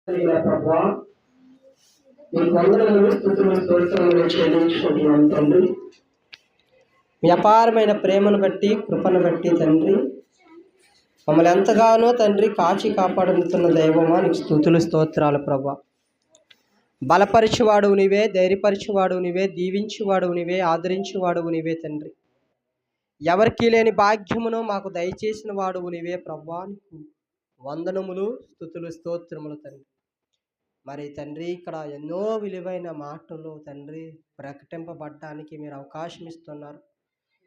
ప్రభువా, మీకు వందనములు, స్తుతులు, స్తోత్రములు చెల్లించుకుంటున్నాం తండ్రి. మీ అపారమైన ప్రేమను బట్టి, కృపను బట్టి తండ్రి, మమ్మల్ని ఎంతగానో తండ్రి కాచి కాపాడుతున్న దైవమా, నీకు స్తుతులు, స్తోత్రాలు ప్రభా. బలపరిచేవాడు నీవే, ధైర్యపరిచేవాడు నీవే, దీవించేవాడు నీవే, ఆదరించేవాడు నీవే తండ్రి. ఎవరికీ లేని భాగ్యమును మాకు దయచేసిన వాడు నీవే ప్రభా. నీకు వందనములు, స్తుతులు, స్తోత్రములు తండ్రి. మరి తండ్రి, ఇక్కడ ఎన్నో విలువైన మాటలు తండ్రి ప్రకటింపబడడానికి మీరు అవకాశం ఇస్తున్నారు.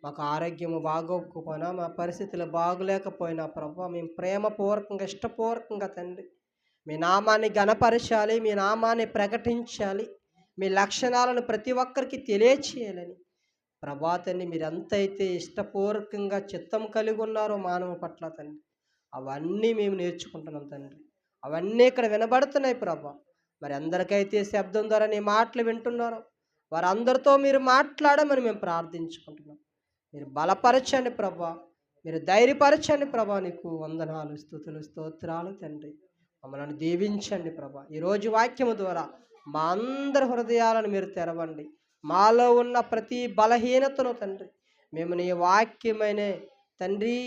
మాకు ఆరోగ్యము బాగోకపోయినా, మా పరిస్థితులు బాగోలేకపోయినా ప్రభా, మేము ప్రేమపూర్వకంగా, ఇష్టపూర్వకంగా తండ్రి మీ నామాన్ని ఘనపరచాలి, మీ నామాన్ని ప్రకటించాలి, మీ లక్షణాలను ప్రతి ఒక్కరికి తెలియచేయాలని ప్రభా తండ్రి, మీరు ఎంతైతే ఇష్టపూర్వకంగా చిత్తం కలిగి ఉన్నారో మానవ పట్ల తండ్రి, అవన్నీ మేము నేర్చుకుంటున్నాం తండ్రి. అవన్నీ ఇక్కడ వినబడుతున్నాయి ప్రభా. మరి అందరికైతే శబ్దం ద్వారా నీ మాటలు వింటున్నారో వారందరితో మీరు మాట్లాడమని మేము ప్రార్థించుకుంటున్నాం. మీరు బలపరచండి ప్రభా, మీరు ధైర్యపరచండి ప్రభా. నీకు వందనాలు, స్తుతులు, స్తోత్రాలు తండ్రి. మమ్మల్ని దీవించండి ప్రభా. ఈరోజు వాక్యము ద్వారా మా అందరి హృదయాలను మీరు తెరవండి. మాలో ఉన్న ప్రతి బలహీనతను తండ్రి మేము నీ వాక్యమైన తండ్రి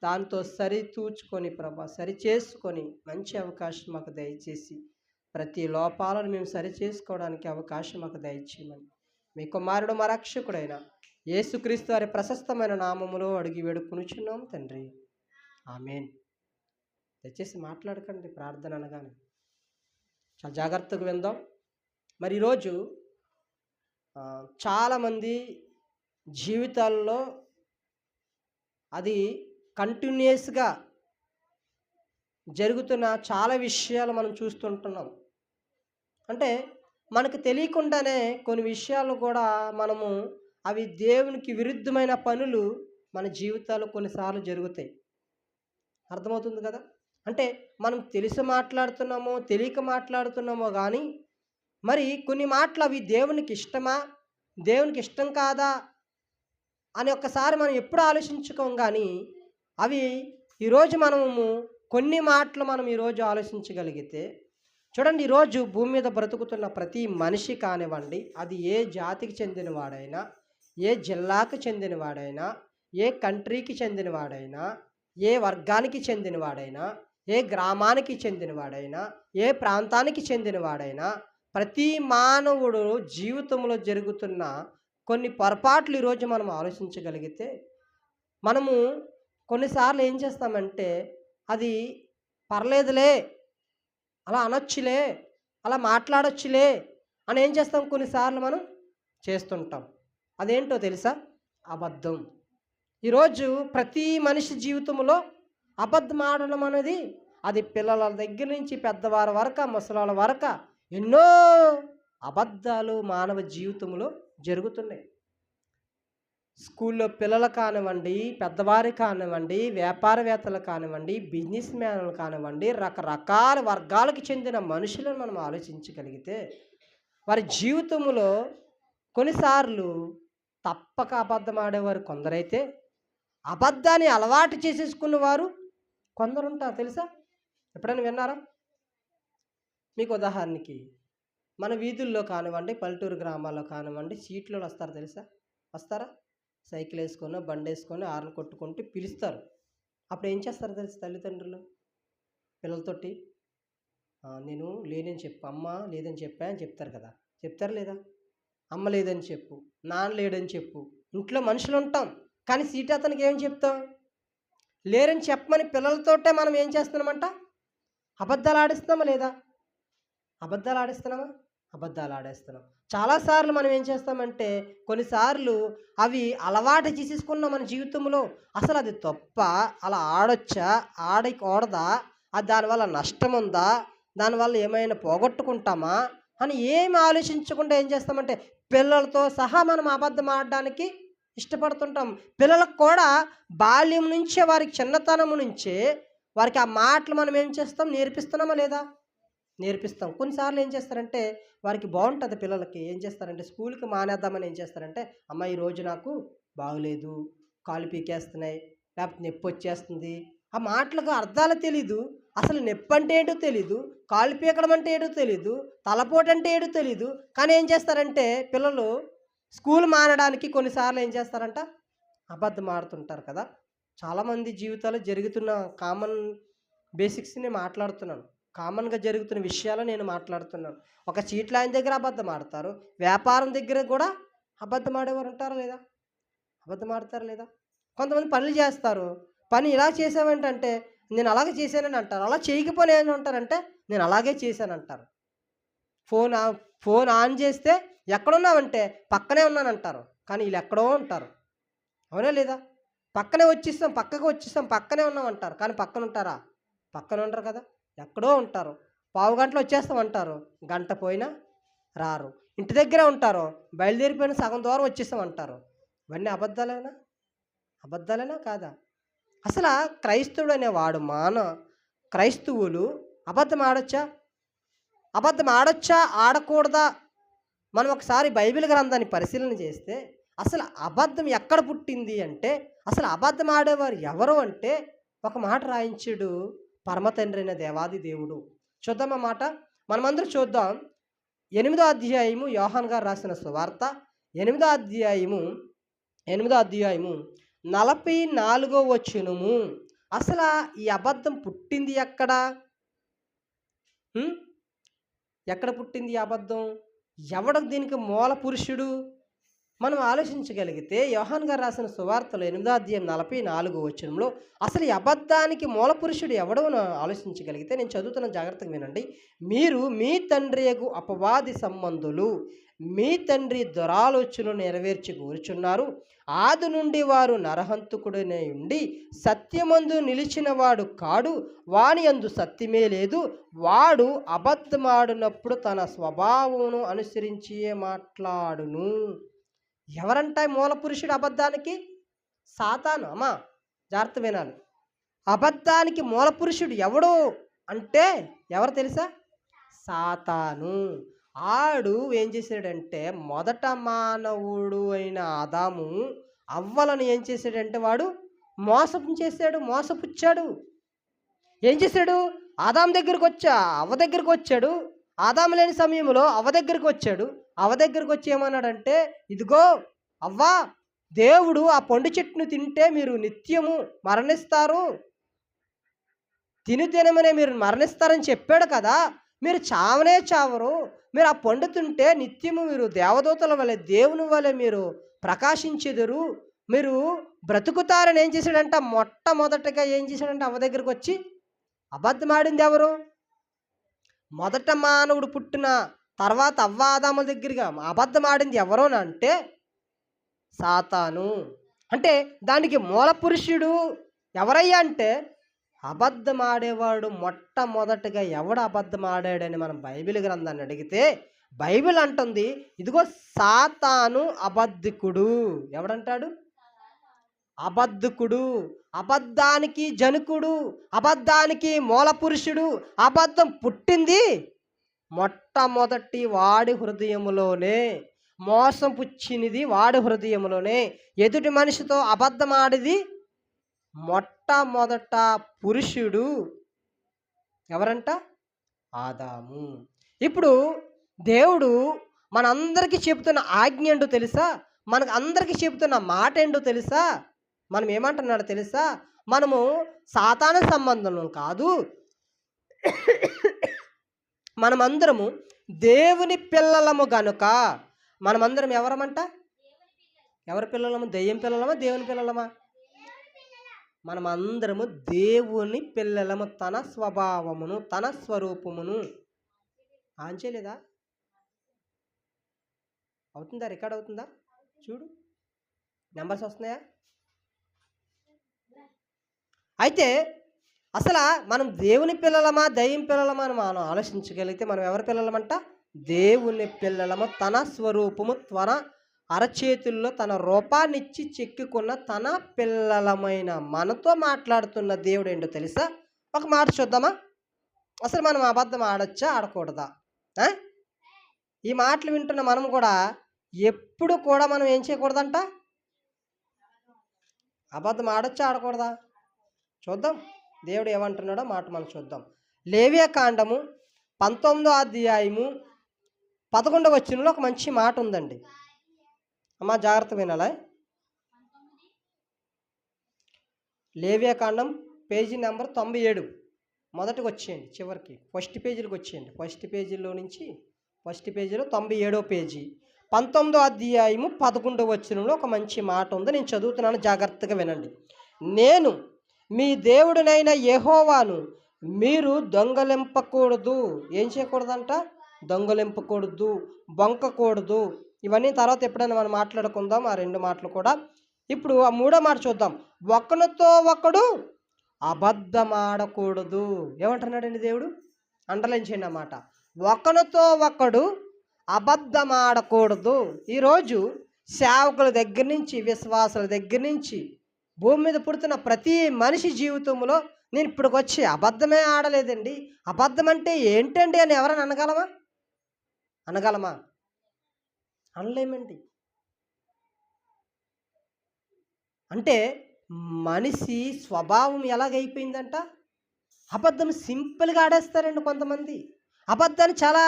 దాంతో సరితూచుకొని ప్రభా, సరిచేసుకొని మంచి అవకాశం మాకు దయచేసి ప్రతి లోపాలను మేము సరిచేసుకోవడానికి అవకాశం మాకు దయచేయమని మీ కుమారుడు మా రక్షకుడైన యేసుక్రీస్తు వారి ప్రశస్తమైన నామములో అడిగి వేడుకొనుచున్నాం తండ్రి, ఆమేన్. దయచేసి మాట్లాడకండి ప్రార్థన అనగానే, చాలా జాగ్రత్తగా విందాం. మరి ఈరోజు చాలామంది జీవితాల్లో అది కంటిన్యూస్గా జరుగుతున్న చాలా విషయాలు మనం చూస్తుంటున్నాం. అంటే మనకు తెలియకుండానే కొన్ని విషయాలు కూడా మనము అవి దేవునికి విరుద్ధమైన పనులు మన జీవితాలు కొన్నిసార్లు జరుగుతాయి. అర్థమవుతుంది కదా? అంటే మనం తెలిసి మాట్లాడుతున్నామో తెలియక మాట్లాడుతున్నామో కానీ మరి కొన్ని మాటలు అవి దేవునికి ఇష్టమా, దేవునికి ఇష్టం కాదా అని ఒక్కసారి మనం ఎప్పుడు ఆలోచించుకోం. కానీ అవి ఈరోజు మనము కొన్ని మాటలు మనం ఈరోజు ఆలోచించగలిగితే చూడండి, ఈరోజు భూమి మీద బ్రతుకుతున్న ప్రతి మనిషి కానివ్వండి, అది ఏ జాతికి చెందినవాడైనా, ఏ జిల్లాకు చెందినవాడైనా, ఏ కంట్రీకి చెందినవాడైనా, ఏ వర్గానికి చెందినవాడైనా, ఏ గ్రామానికి చెందినవాడైనా, ఏ ప్రాంతానికి చెందినవాడైనా, ప్రతి మానవుడు జీవితంలో జరుగుతున్న కొన్ని పొరపాట్లు ఈరోజు మనం ఆలోచించగలిగితే మనము కొన్నిసార్లు ఏం చేస్తామంటే అది పర్లేదులే, అలా అనొచ్చులే, అలా మాట్లాడొచ్చులే అని ఏం చేస్తాం కొన్నిసార్లు మనం చేస్తుంటాం. అదేంటో తెలుసా? అబద్ధం. ఈరోజు ప్రతి మనిషి జీవితంలో అబద్ధం ఆడడం అనేది అది పిల్లల దగ్గర నుంచి పెద్దవారి వరకు, ముసలాళ్ళ వరకు ఎన్నో అబద్ధాలు మానవ జీవితంలో జరుగుతున్నాయి. స్కూల్లో పిల్లలు కానివ్వండి, పెద్దవారు కానివ్వండి, వ్యాపారవేత్తలు కానివ్వండి, బిజినెస్ మ్యాన్లు కానివ్వండి, రకరకాల వర్గాలకు చెందిన మనుషులను మనం ఆలోచించగలిగితే వారి జీవితంలో కొన్నిసార్లు తప్పక అబద్ధం ఆడేవారు కొందరైతే, అబద్ధాన్ని అలవాటు చేసేసుకున్నవారు కొందరు ఉంటారు. తెలుసా? ఎప్పుడైనా విన్నారా? మీకు ఉదాహరణకి మన వీధుల్లో కానివ్వండి, పల్లెటూరు గ్రామాల్లో కానివ్వండి, సీట్లో వస్తారు. తెలుసా? వస్తారా? సైకిల్ వేసుకొని, బండి వేసుకొని, ఆర్లు కొట్టుకుంటూ పిలుస్తారు. అప్పుడు ఏం చేస్తారు తెలుసు తల్లిదండ్రులు పిల్లలతోటి? నేను లేనని చెప్పు, అమ్మ లేదని చెప్పా అని చెప్తారు కదా. చెప్తారా లేదా? అమ్మ లేదని చెప్పు, నాన్న లేడని చెప్పు. ఇంట్లో మనుషులు ఉంటాం, కానీ సీట్ అతనికి ఏం చెప్తాం? లేరని చెప్పమని పిల్లలతోటే మనం ఏం చేస్తున్నామంట? అబద్ధాలు ఆడిస్తున్నామా లేదా? అబద్ధాలు ఆడిస్తున్నామా? అబద్ధాలు ఆడేస్తున్నాం. చాలాసార్లు మనం ఏం చేస్తామంటే కొన్నిసార్లు అవి అలవాటు చేసేసుకున్నాం మన జీవితంలో. అసలు అది తప్ప, అలా ఆడొచ్చా, ఆడకూడదా, అది దానివల్ల నష్టం ఉందా, దానివల్ల ఏమైనా పోగొట్టుకుంటామా అని ఏమి ఆలోచించకుండా ఏం చేస్తామంటే పిల్లలతో సహా మనం అబద్ధం ఆడడానికి ఇష్టపడుతుంటాం. పిల్లలకు కూడా బాల్యం నుంచే, వారికి చిన్నతనం నుంచే వారికి ఆ మాటలు మనం ఏం చేస్తాం? నేర్పిస్తున్నామా లేదా? నేర్పిస్తాం. కొన్నిసార్లు ఏం చేస్తారంటే వారికి బాగుంటుంది, పిల్లలకి ఏం చేస్తారంటే స్కూల్కి మానేద్దామని ఏం చేస్తారంటే, అమ్మ ఈరోజు నాకు బాగులేదు, కాళ్ళు పీకేస్తున్నాయి, లేకపోతే నొప్పి వచ్చేస్తుంది. ఆ మాటలకు అర్థాలు తెలీదు. అసలు నొప్పి అంటే ఏంటో తెలీదు, కాళ్ళు పీకడం అంటే ఏంటో తెలీదు, తలపోటు అంటే ఏంటో తెలీదు. కానీ ఏం చేస్తారంటే పిల్లలు స్కూల్ మానడానికి కొన్నిసార్లు ఏం చేస్తారంట, అబద్ధం ఆడుతుంటారు కదా. చాలామంది జీవితాలు జరుగుతున్న కామన్ బేసిక్స్ నేను మాట్లాడుతున్నాను. కామన్గా జరుగుతున్న విషయాలు నేను మాట్లాడుతున్నాను. ఒక చీట్ల ఆయన దగ్గర అబద్ధం ఆడతారు, వ్యాపారం దగ్గర కూడా అబద్ధం ఆడేవారు ఉంటారా లేదా? అబద్ధం ఆడతారా లేదా? కొంతమంది పనులు చేస్తారు, పని ఇలా చేసావేంటంటే నేను అలాగే చేశానని అంటారు. అలా చేయకపోతే ఏమంటారంటే నేను అలాగే చేశానంటారు. ఫోన్ ఆన్ చేస్తే ఎక్కడున్నావంటే పక్కనే ఉన్నానంటారు. కానీ వీళ్ళు ఎక్కడో ఉంటారు. అవునా లేదా? పక్కనే వచ్చేస్తాం, పక్కకు వచ్చేస్తాం, పక్కనే ఉన్నామంటారు. కానీ పక్కన ఉంటారా? పక్కన ఉండరు కదా, ఎక్కడో ఉంటారు. పావు గంటలో వచ్చేస్తాం అంటారు, గంట పోయినా రారు. ఇంటి దగ్గరే ఉంటారు, బయలుదేరిపోయిన సగం దూరం వచ్చేస్తాం అంటారు. ఇవన్నీ అబద్ధాలేనా? అబద్ధాలేనా కాదా? అసలు క్రైస్తవుడు అనేవాడు క్రైస్తవులు అబద్ధం ఆడొచ్చా? అబద్ధం ఆడొచ్చా, ఆడకూడదా? మనం ఒకసారి బైబిల్ గ్రంథాన్ని పరిశీలన చేస్తే అసలు అబద్ధం ఎక్కడ పుట్టింది అంటే, అసలు అబద్ధం ఆడేవారు ఎవరు అంటే ఒక మాట రాయించాడు పరమ తండ్రి అయిన దేవాది దేవుడు. చూద్దాం ఆ మాట, మనమందరూ చూద్దాం. 8వ అధ్యాయము యోహాన్ గారు రాసిన సువార్త 8వ అధ్యాయము 44వ వచనము. అసలు ఈ అబద్ధం పుట్టింది ఎక్కడ? ఎక్కడ పుట్టింది ఈ అబద్ధం? ఎవడు దీనికి మూల పురుషుడు? మనం ఆలోచించగలిగితే యోహాన్ గారు రాసిన సువార్తలో 8వ అధ్యాయం 44వ వచనంలో అసలు ఈ అబద్ధానికి మూల పురుషుడు ఎవడో ఆలోచించగలిగితే, నేను చదువుతున్న జాగ్రత్తగా వినండి. మీరు మీ తండ్రియగు అపవాది సంబంధులు, మీ తండ్రి దురాలోచనలు నెరవేర్చి కూర్చున్నారు. ఆది నుండి వారు నరహంతకుడనే ఉండి సత్యమందు నిలిచిన వాడు కాడు, వాని యందు సత్యమే లేదు. వాడు అబద్ధమాడినప్పుడు తన స్వభావమును అనుసరించియే మాట్లాడును. ఎవరంట మూల పురుషుడు అబద్ధానికి? సాతాను. అమ్మా జాగ్రత్త వినాలి. అబద్ధానికి మూల పురుషుడు ఎవడు అంటే ఎవరు తెలుసా? సాతాను. ఆడు ఏం చేశాడంటే మొదట మానవుడు అయిన ఆదాము అవ్వలను ఏం చేశాడంటే వాడు మోసం చేశాడు, మోసపుచ్చాడు. ఏం చేశాడు? ఆదాం దగ్గరికి అవ్వ దగ్గరికి వచ్చాడు. ఆదాము లేని సమయంలో అవ్వ దగ్గరికి వచ్చాడు. అవ్వ దగ్గరికి వచ్చి ఏమన్నాడంటే, ఇదిగో అవ్వా, దేవుడు ఆ పండు చెట్టును తింటే మీరు నిత్యము మరణిస్తారు, తినమనే మీరు మరణిస్తారని చెప్పాడు కదా, మీరు చావనే చావరు, మీరు ఆ పండు తింటే నిత్యము మీరు దేవదూతల వలె దేవుని వలె మీరు ప్రకాశించెదరు, మీరు బ్రతుకుతారని ఏం చేశాడంట? మొట్టమొదటగా ఏం చేశాడంటే అవ్వ దగ్గరికి వచ్చి అబద్ధమాడింది ఎవరు? మొదట మానవుడు పుట్టిన తర్వాత అవ్వ ఆదాముల దగ్గరగా అబద్ధం ఆడింది ఎవరోనంటే సాతాను. అంటే దానికి మూల పురుషుడు ఎవరయ్యా అంటే అబద్ధం ఆడేవాడు. మొట్టమొదటిగా ఎవడు అబద్ధం ఆడాడని మనం బైబిల్ గ్రంథాన్ని అడిగితే బైబిల్ అంటుంది, ఇదిగో సాతాను అబద్ధికుడు. ఎవడంటాడు? అబద్ధకుడు, అబద్ధానికి జనకుడు, అబద్ధానికి మూల పురుషుడు. అబద్ధం పుట్టింది మొట్టమొదటి వాడి హృదయములోనే, మోసం పుచ్చినది వాడి హృదయములోనే. ఎదుటి మనిషితో అబద్ధం ఆడిది మొట్టమొదట పురుషుడు ఎవరంట? ఆదాము. ఇప్పుడు దేవుడు మనందరికీ చెబుతున్న ఆజ్ఞ ఏంటో తెలుసా? మనకు అందరికీ చెబుతున్న మాట ఏంటో తెలుసా? మనం ఏమంటున్నాడో తెలుసా? మనము సాతాను సంబంధం కాదు, మనమందరము దేవుని పిల్లలము గనుక. మనమందరం ఎవరమంట? ఎవరి పిల్లలము? దెయ్యం పిల్లలమా, దేవుని పిల్లలమా? మనమందరము దేవుని పిల్లలము. తన స్వభావమును తన స్వరూపమును ఆన్ చేయలేదా? అవుతుందా? రికార్డ్ అవుతుందా? చూడు, నెంబర్స్ వస్తున్నాయా? అయితే అసలు మనం దేవుని పిల్లలమా దయ్యం పిల్లలమా అని మనం ఆలోచించగలిగితే మనం ఎవరి పిల్లలమంట? దేవుని పిల్లలము. తన స్వరూపము తన అరచేతుల్లో తన రూపాన్నిచ్చి చెక్కుకున్న తన పిల్లలమైన మనతో మాట్లాడుతున్న దేవుడు ఏంటో తెలుసా? ఒక మాట చూద్దామా? అసలు మనం అబద్ధం ఆడొచ్చా, ఆడకూడదా? ఈ మాటలు వింటున్న మనం కూడా ఎప్పుడు కూడా మనం ఏం చేయకూడదంట? అబద్ధం ఆడొచ్చా, ఆడకూడదా? చూద్దాం. దేవుడు ఏమంటున్నాడో మాట మనం చూద్దాం. లేవియా కాండము 19వ అధ్యాయము 11వ వచనంలో ఒక మంచి మాట ఉందండి. అమ్మ జాగ్రత్త వినాలా. లేవియా కాండం పేజీ నెంబర్ 97 మొదటికి వచ్చేయండి, చివరికి ఫస్ట్ పేజీలకు వచ్చేయండి. ఫస్ట్ పేజీలో నుంచి ఫస్ట్ పేజీలో 97వ పేజీ 19వ అధ్యాయము 11వ వచనంలో ఒక మంచి మాట ఉంది. నేను చదువుతున్నాను, జాగ్రత్తగా వినండి. నేను మీ దేవుడినైన యెహోవాను, మీరు దొంగలింపకూడదు. ఏం చేయకూడదంట? దొంగలింపకూడదు, బొంకకూడదు. ఇవన్నీ తర్వాత ఎప్పుడైనా మనం మాట్లాడుకుందాం ఆ రెండు మాటలు కూడా. ఇప్పుడు ఆ మూడో మాట చూద్దాం. ఒకరితో ఒకడు అబద్ధమాడకూడదు. ఏమంటున్నాడండి దేవుడు? అండర్లైన్ చేయండి అన్నమాట. ఒకరితో ఒకడు అబద్ధమాడకూడదు. ఈరోజు సేవకుల దగ్గర నుంచి, విశ్వాసుల దగ్గర నుంచి, భూమి మీద పుడుతున్న ప్రతి మనిషి జీవితంలో నేను ఇప్పటికి వచ్చి అబద్ధమే ఆడలేదండి, అబద్ధం అంటే ఏంటండి అని ఎవరైనా అనగలమా? అనలేమండి. అంటే మనిషి స్వభావం ఎలాగైపోయిందంట, అబద్ధం సింపుల్గా ఆడేస్తారండి కొంతమంది. అబద్ధాన్ని చాలా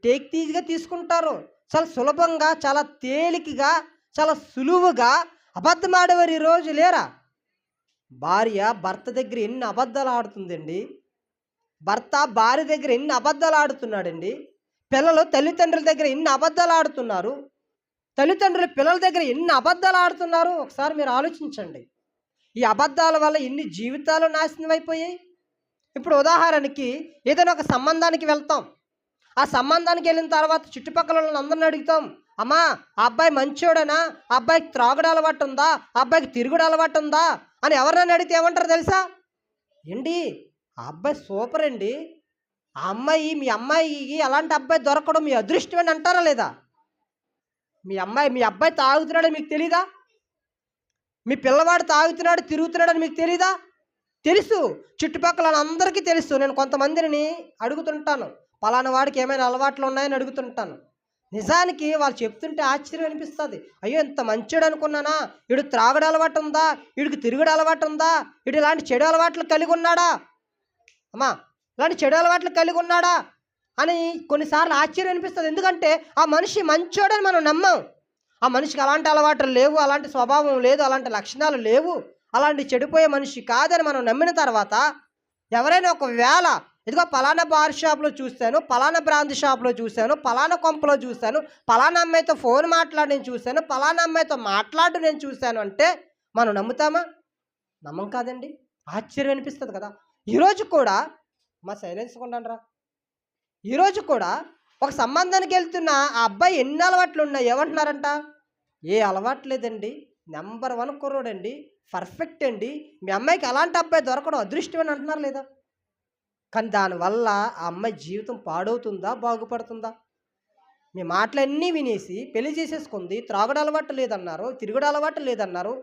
టేక్టీజ్గా తీసుకుంటారు. చాలా సులభంగా, చాలా తేలికగా, చాలా సులువుగా అబద్ధం ఆడేవారు ఈరోజు లేరా? భార్య భర్త దగ్గర ఎన్ని అబద్ధాలు ఆడుతుందండి. భర్త భార్య దగ్గర ఎన్ని అబద్ధాలు ఆడుతున్నాడండి. పిల్లలు తల్లిదండ్రుల దగ్గర ఎన్ని అబద్ధాలు ఆడుతున్నారు. తల్లిదండ్రులు పిల్లల దగ్గర ఎన్ని అబద్ధాలు ఆడుతున్నారు. ఒకసారి మీరు ఆలోచించండి. ఈ అబద్ధాల వల్ల ఎన్ని జీవితాలు నాశనం అయిపోయాయి. ఇప్పుడు ఉదాహరణకి ఏదైనా ఒక సంబంధానికి వెళ్తాం. ఆ సంబంధానికి వెళ్ళిన తర్వాత చుట్టుపక్కల వాళ్ళని అందరిని అడుగుతాం, అమ్మా ఆ అబ్బాయి మంచోడనా, ఆ అబ్బాయికి త్రాగుడు అలవాటు ఉందా, ఆ అబ్బాయికి తిరుగుడు అలవాటు ఉందా అని ఎవరినైనా అడిగితే ఏమంటారు తెలుసా? ఏంటి ఆ అబ్బాయి సూపర్ అండి, ఆ అమ్మాయి మీ అమ్మాయికి అలాంటి అబ్బాయి దొరకడం మీ అదృష్టం అని అంటారా లేదా? మీ అబ్బాయి తాగుతున్నాడని మీకు తెలీదా? మీ పిల్లవాడు తాగుతున్నాడు తిరుగుతున్నాడని మీకు తెలీదా? తెలుసు, చుట్టుపక్కల అందరికీ తెలుసు. నేను కొంతమందిని అడుగుతుంటాను, పలానా వాడికి ఏమైనా అలవాట్లు ఉన్నాయని అడుగుతుంటాను. నిజానికి వాళ్ళు చెప్తుంటే ఆశ్చర్యం అనిపిస్తుంది. అయ్యో ఇంత మంచోడు అనుకున్నానా, వీడు త్రాగుడు అలవాటు ఉందా, వీడికి తిరుగుడు అలవాటు ఉందా, వీడు ఇలాంటి చెడు అలవాట్లు కలిగి ఉన్నాడా, అమ్మా ఇలాంటి చెడు అలవాట్లు కలిగి ఉన్నాడా అని కొన్నిసార్లు ఆశ్చర్యం అనిపిస్తుంది. ఎందుకంటే ఆ మనిషి మంచోడని మనం నమ్మాం. ఆ మనిషికి అలాంటి అలవాట్లు లేవు, అలాంటి స్వభావం లేదు, అలాంటి లక్షణాలు లేవు, అలాంటి చెడిపోయే మనిషి కాదని మనం నమ్మిన తర్వాత ఎవరైనా ఒకవేళ ఇదిగో పలానా బార్ షాప్లో చూశాను, పలానా బ్రాండ్ షాప్లో చూశాను, పలానా కొంపలో చూశాను, పలానా అమ్మాయితో ఫోన్ మాట్లాడి నేను చూశాను, పలానా అమ్మాయితో మాట్లాడి నేను చూశాను అంటే మనం నమ్ముతామా? నమ్మం కాదండి. ఆశ్చర్యం అనిపిస్తుంది కదా. ఈరోజు కూడా మా సైలెన్స్ కొండంరా, ఈరోజు కూడా ఒక సంబంధానికి వెళ్తున్న ఆ అబ్బాయి ఎన్ని అలవాట్లు ఉన్నాయి ఏమంటున్నారంట? ఏ అలవాటు లేదండి, నెంబర్ 1 కుర్రోడండి, పర్ఫెక్ట్ అండి, మీ అమ్మాయికి అలాంటి అబ్బాయి దొరకడం అదృష్టం అని అంటున్నారు లేదా? కానీ దానివల్ల ఆ అమ్మాయి జీవితం పాడవుతుందా, బాగుపడుతుందా? మీ మాటలన్నీ వినేసి పెళ్లి చేసేసుకుంది, త్రాగుడు అలవాటు లేదన్నారు, తిరుగుడు అలవాటు లేదన్నారు,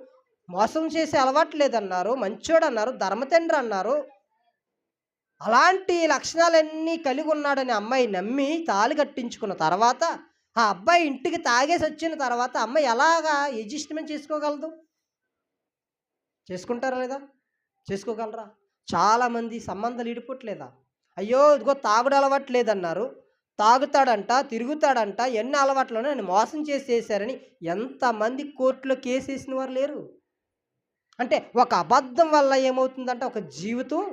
మోసం చేసే అలవాటు లేదన్నారు, మంచోడు అన్నారు, ధర్మతండ్రి అన్నారు, అలాంటి లక్షణాలన్నీ కలిగి ఉన్నాడని అమ్మాయి నమ్మి తాళి కట్టించుకున్న తర్వాత ఆ అబ్బాయి ఇంటికి తాగేసి వచ్చిన తర్వాత అమ్మాయి ఎలాగా అడ్జస్ట్మెంట్ చేసుకోగలదు? చేసుకుంటారా లేదా? చేసుకోగలరా? చాలామంది సంబంధాలు ఇడిపోట్లేదా? అయ్యో ఇదిగో తాగుడు అలవాటు లేదన్నారు, తాగుతాడంట, తిరుగుతాడంట, ఎన్ని అలవాట్లను నేను మోసం చేసేసారని ఎంతమంది కోర్టులో కేసు వేసిన వారు లేరు? అంటే ఒక అబద్ధం వల్ల ఏమవుతుందంటే ఒక జీవితం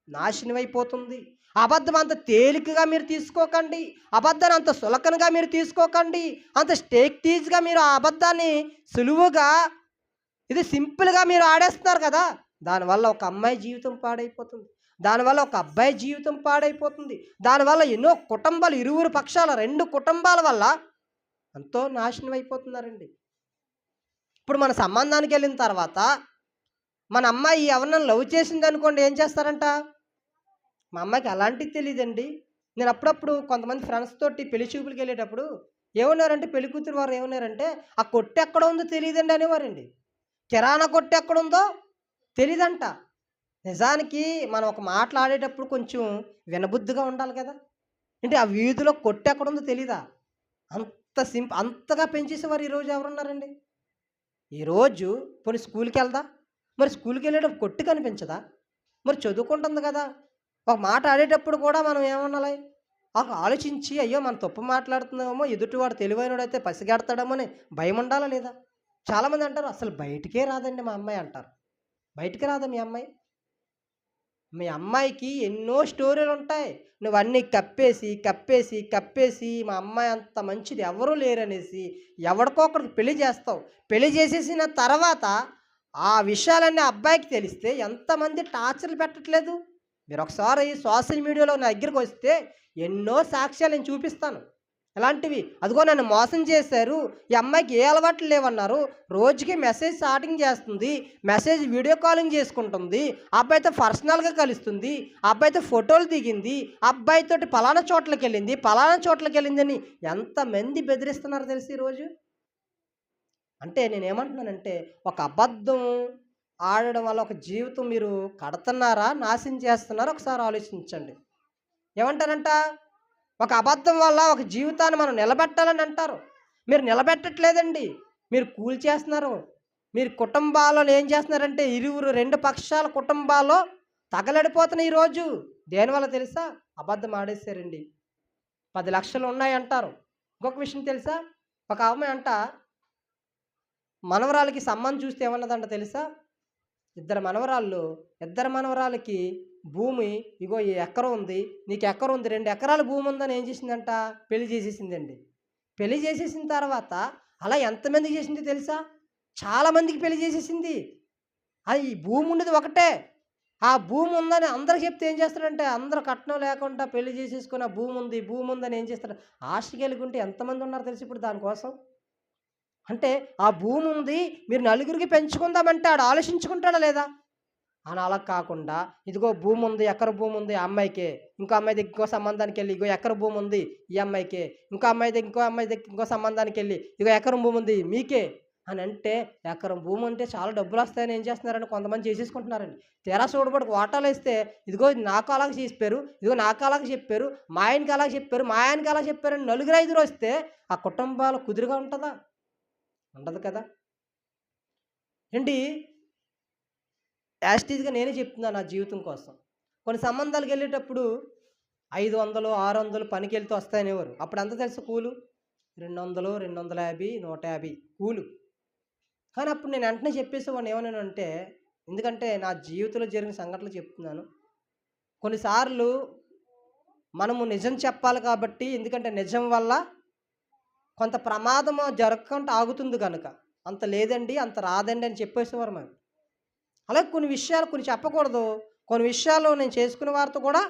నాశనం అయిపోతుంది. అబద్ధం అంత తేలికగా మీరు తీసుకోకండి, అబద్ధాన్ని అంత సులకనగా మీరు తీసుకోకండి, అంత స్టేక్టీజ్గా మీరు ఆ అబద్ధాన్ని సులువుగా ఇది సింపుల్గా మీరు ఆడేస్తున్నారు కదా. దానివల్ల ఒక అమ్మాయి జీవితం పాడైపోతుంది, దానివల్ల ఒక అబ్బాయి జీవితం పాడైపోతుంది, దానివల్ల ఎన్నో కుటుంబాలు, ఇరువురు పక్షాల 2 కుటుంబాల వల్ల ఎంతో నాశనం అయిపోతున్నారండి. ఇప్పుడు మన సంబంధానికి వెళ్ళిన తర్వాత మన అమ్మాయి ఎవరినైనా లవ్ చేసింది అనుకోండి, ఏం చేస్తారంట? మా అమ్మాయికి అలాంటివి తెలియదండి. నేను అప్పుడప్పుడు కొంతమంది ఫ్రెండ్స్ తోటి పెళ్లి చూపులకి వెళ్ళేటప్పుడు ఏమన్నారంటే, పెళ్లి కూతురు వారు ఏమన్నారంటే, ఆ కొట్టు ఎక్కడ ఉందో తెలియదండి అనేవారండి. కిరాణా కొట్టు ఎక్కడుందో తెలియదంట. నిజానికి మనం ఒక మాట్లాడేటప్పుడు కొంచెం వినబుద్ధిగా ఉండాలి కదా. అంటే ఆ వీధిలో కొట్టు ఎక్కడుందో తెలీదా? అంతగా పెంచేసేవారు ఈరోజు ఎవరున్నారండి? ఈరోజు పోనీ స్కూల్కి వెళ్దా, మరి స్కూల్కి వెళ్ళేటప్పుడు కొట్టు కనిపించదా? మరి చదువుకుంటుంది కదా! ఒక మాట ఆడేటప్పుడు కూడా మనం ఏమనాలి? ఆలోచించి అయ్యో! మనం తప్పు మాట్లాడుతున్నామేమో, ఎదుటివాడు తెలివైనోడైతే పసిగడతాడేమో అని భయం ఉండాలా లేదా? చాలామంది అంటారు, "అసలు బయటికే రాదండి మా అమ్మాయి" అంటారు. బయటికి రాదా మీ అమ్మాయి? మీ అమ్మాయికి ఎన్నో స్టోరీలుంటాయి. నువ్వన్నీ కప్పేసి, కప్పేసి, కప్పేసి మా అమ్మాయి అంత మంచిది ఎవరూ లేరనేసి ఎవడికో ఒకడికి పెళ్లి చేస్తావు. పెళ్లి చేసేసిన తర్వాత ఆ విషయాలన్నీ ఆ అబ్బాయికి తెలిస్తే ఎంతమంది టార్చర్లు పెట్టట్లేదు? మీరొకసారి సోషల్ మీడియాలో నా దగ్గరికొస్తే ఎన్నో సాక్ష్యాలు నేను చూపిస్తాను. ఎలాంటివి? అదిగో నన్ను మోసం చేశారు. ఈ అమ్మాయికి ఏ అలవాట్లు లేవన్నారు. రోజుకి మెసేజ్ చాటింగ్ చేస్తుంది. మెసేజ్ వీడియో కాలింగ్ చేసుకుంటుంది. ఆ అబ్బాయితో పర్సనల్‌గా కలుస్తుంది. ఆ అబ్బాయితో ఫోటోలు దిగింది. ఆ అబ్బాయితోటి పలానా చోట్లకెళ్ళింది. పలానా చోట్లకెళ్ళిందని ఎంతమంది బెదిరిస్తున్నారో తెలుసా ఈరోజు? అంటే నేనేమంటున్నానంటే, ఒక అబద్ధం ఆడడం వల్ల ఒక జీవితం మీరు కడతన్నారా? నాశనం చేస్తున్నారా? ఒకసారి ఆలోచించండి. ఏమంటారంట? ఒక అబద్ధం వల్ల ఒక జీవితాన్ని మనం నిలబెట్టాలని అంటారు. మీరు నిలబెట్టట్లేదండి. మీరు కూల్చేస్తున్నారు. మీరు కుటుంబాలను ఏం చేస్తున్నారంటే ఇరువురు 2 పక్షాల కుటుంబాల్లో తగలడిపోతున్నాయి ఈరోజు. దేనివల్ల తెలుసా? అబద్ధం ఆడేసారండి. 10,00,000 ఉన్నాయంటారు. ఇంకొక విషయం తెలుసా? ఒక ఆమె అంట మనవరాలికి సంబంధం చూస్తే ఏమన్నదంట తెలుసా? ఇద్దరు మనవరాలకి భూమి ఇగో ఈ ఎకరం ఉంది. నీకు ఎకరం ఉంది. 2 ఎకరాల భూమి ఉందని ఏం చేసిందంట? పెళ్లి చేసేసిందండి. పెళ్లి చేసేసిన తర్వాత అలా ఎంతమందికి చేసిందో తెలుసా? చాలా మందికి పెళ్లి చేసేసింది. ఈ భూమి ఉండేది ఒకటే. ఆ భూమి ఉందని అందరికి చెప్తే ఏం చేస్తాడంటే అందరూ కట్నం లేకుండా పెళ్లి చేసేసుకొని ఆ భూమి ఉందని ఏం చేస్తాడు? ఆస్తి కలిగి ఉంటే ఎంతమంది ఉన్నారు తెలుసా ఇప్పుడు దానికోసం? అంటే ఆ భూమి ఉంది. మీరు నలుగురికి పెంచుకుందామంటే ఆడు ఆలోచించుకుంటాడా లేదా? అని అలా కాకుండా ఇదిగో భూమి ఉంది, ఎకర భూమి ఉంది ఆ అమ్మాయికే. ఇంకో అమ్మాయి దగ్గర ఇంకో సంబంధానికెళ్ళి ఇగో ఎకరం భూమి ఉంది ఈ అమ్మాయికే. ఇంకో అమ్మాయి దగ్గర ఇంకో సంబంధానికెళ్ళి ఇగో ఎకరం భూమి ఉంది మీకే. అని అంటే ఎకరం భూమి ఉంటే చాలా డబ్బులొస్తాయని ఏం చేస్తున్నారంటే కొంతమంది చేసేసుకుంటున్నారండి. తీరా చూడబోడికి వాటాలేస్తే ఇదిగో ఇది నాకు అలాగ చెప్పారు. ఇదిగో నాకు అలాగ చెప్పారు. మా ఆయనకి అలాగ చెప్పారు. మా ఆయనకి అలా చెప్పారని నలుగురు ఐదుగురు వస్తే ఆ కుటుంబాలు కుదురుగా ఉంటదా? ఉండదు కదా! ఏంటి యాస్టీజ్‌గా నేనే చెప్తున్నాను నా జీవితం కోసం. కొన్ని సంబంధాలకెళ్ళేటప్పుడు 500, 600 పనికెళ్తే వస్తాయనేవారు. అప్పుడెంత తెలుసా కూలు? 200, 250, 150 కూలు. కానీ అప్పుడు నేను వెంటనే చెప్పేసేవాడిని ఏమన్నానంటే, ఎందుకంటే నా జీవితంలో జరిగిన సంఘటనలు చెప్తున్నాను. కొన్నిసార్లు మనము నిజం చెప్పాలి కాబట్టి ఎందుకంటే నిజం వల్ల కొంత ప్రమాదము జరగకుండా ఆగుతుంది గనక. అంత లేదండి, అంత రాదండి అని చెప్పేసేవారు మేము. అలాగే కొన్ని విషయాలు కొన్ని చెప్పకూడదు. కొన్ని విషయాలు నేను చేసుకున్న వారితో కూడా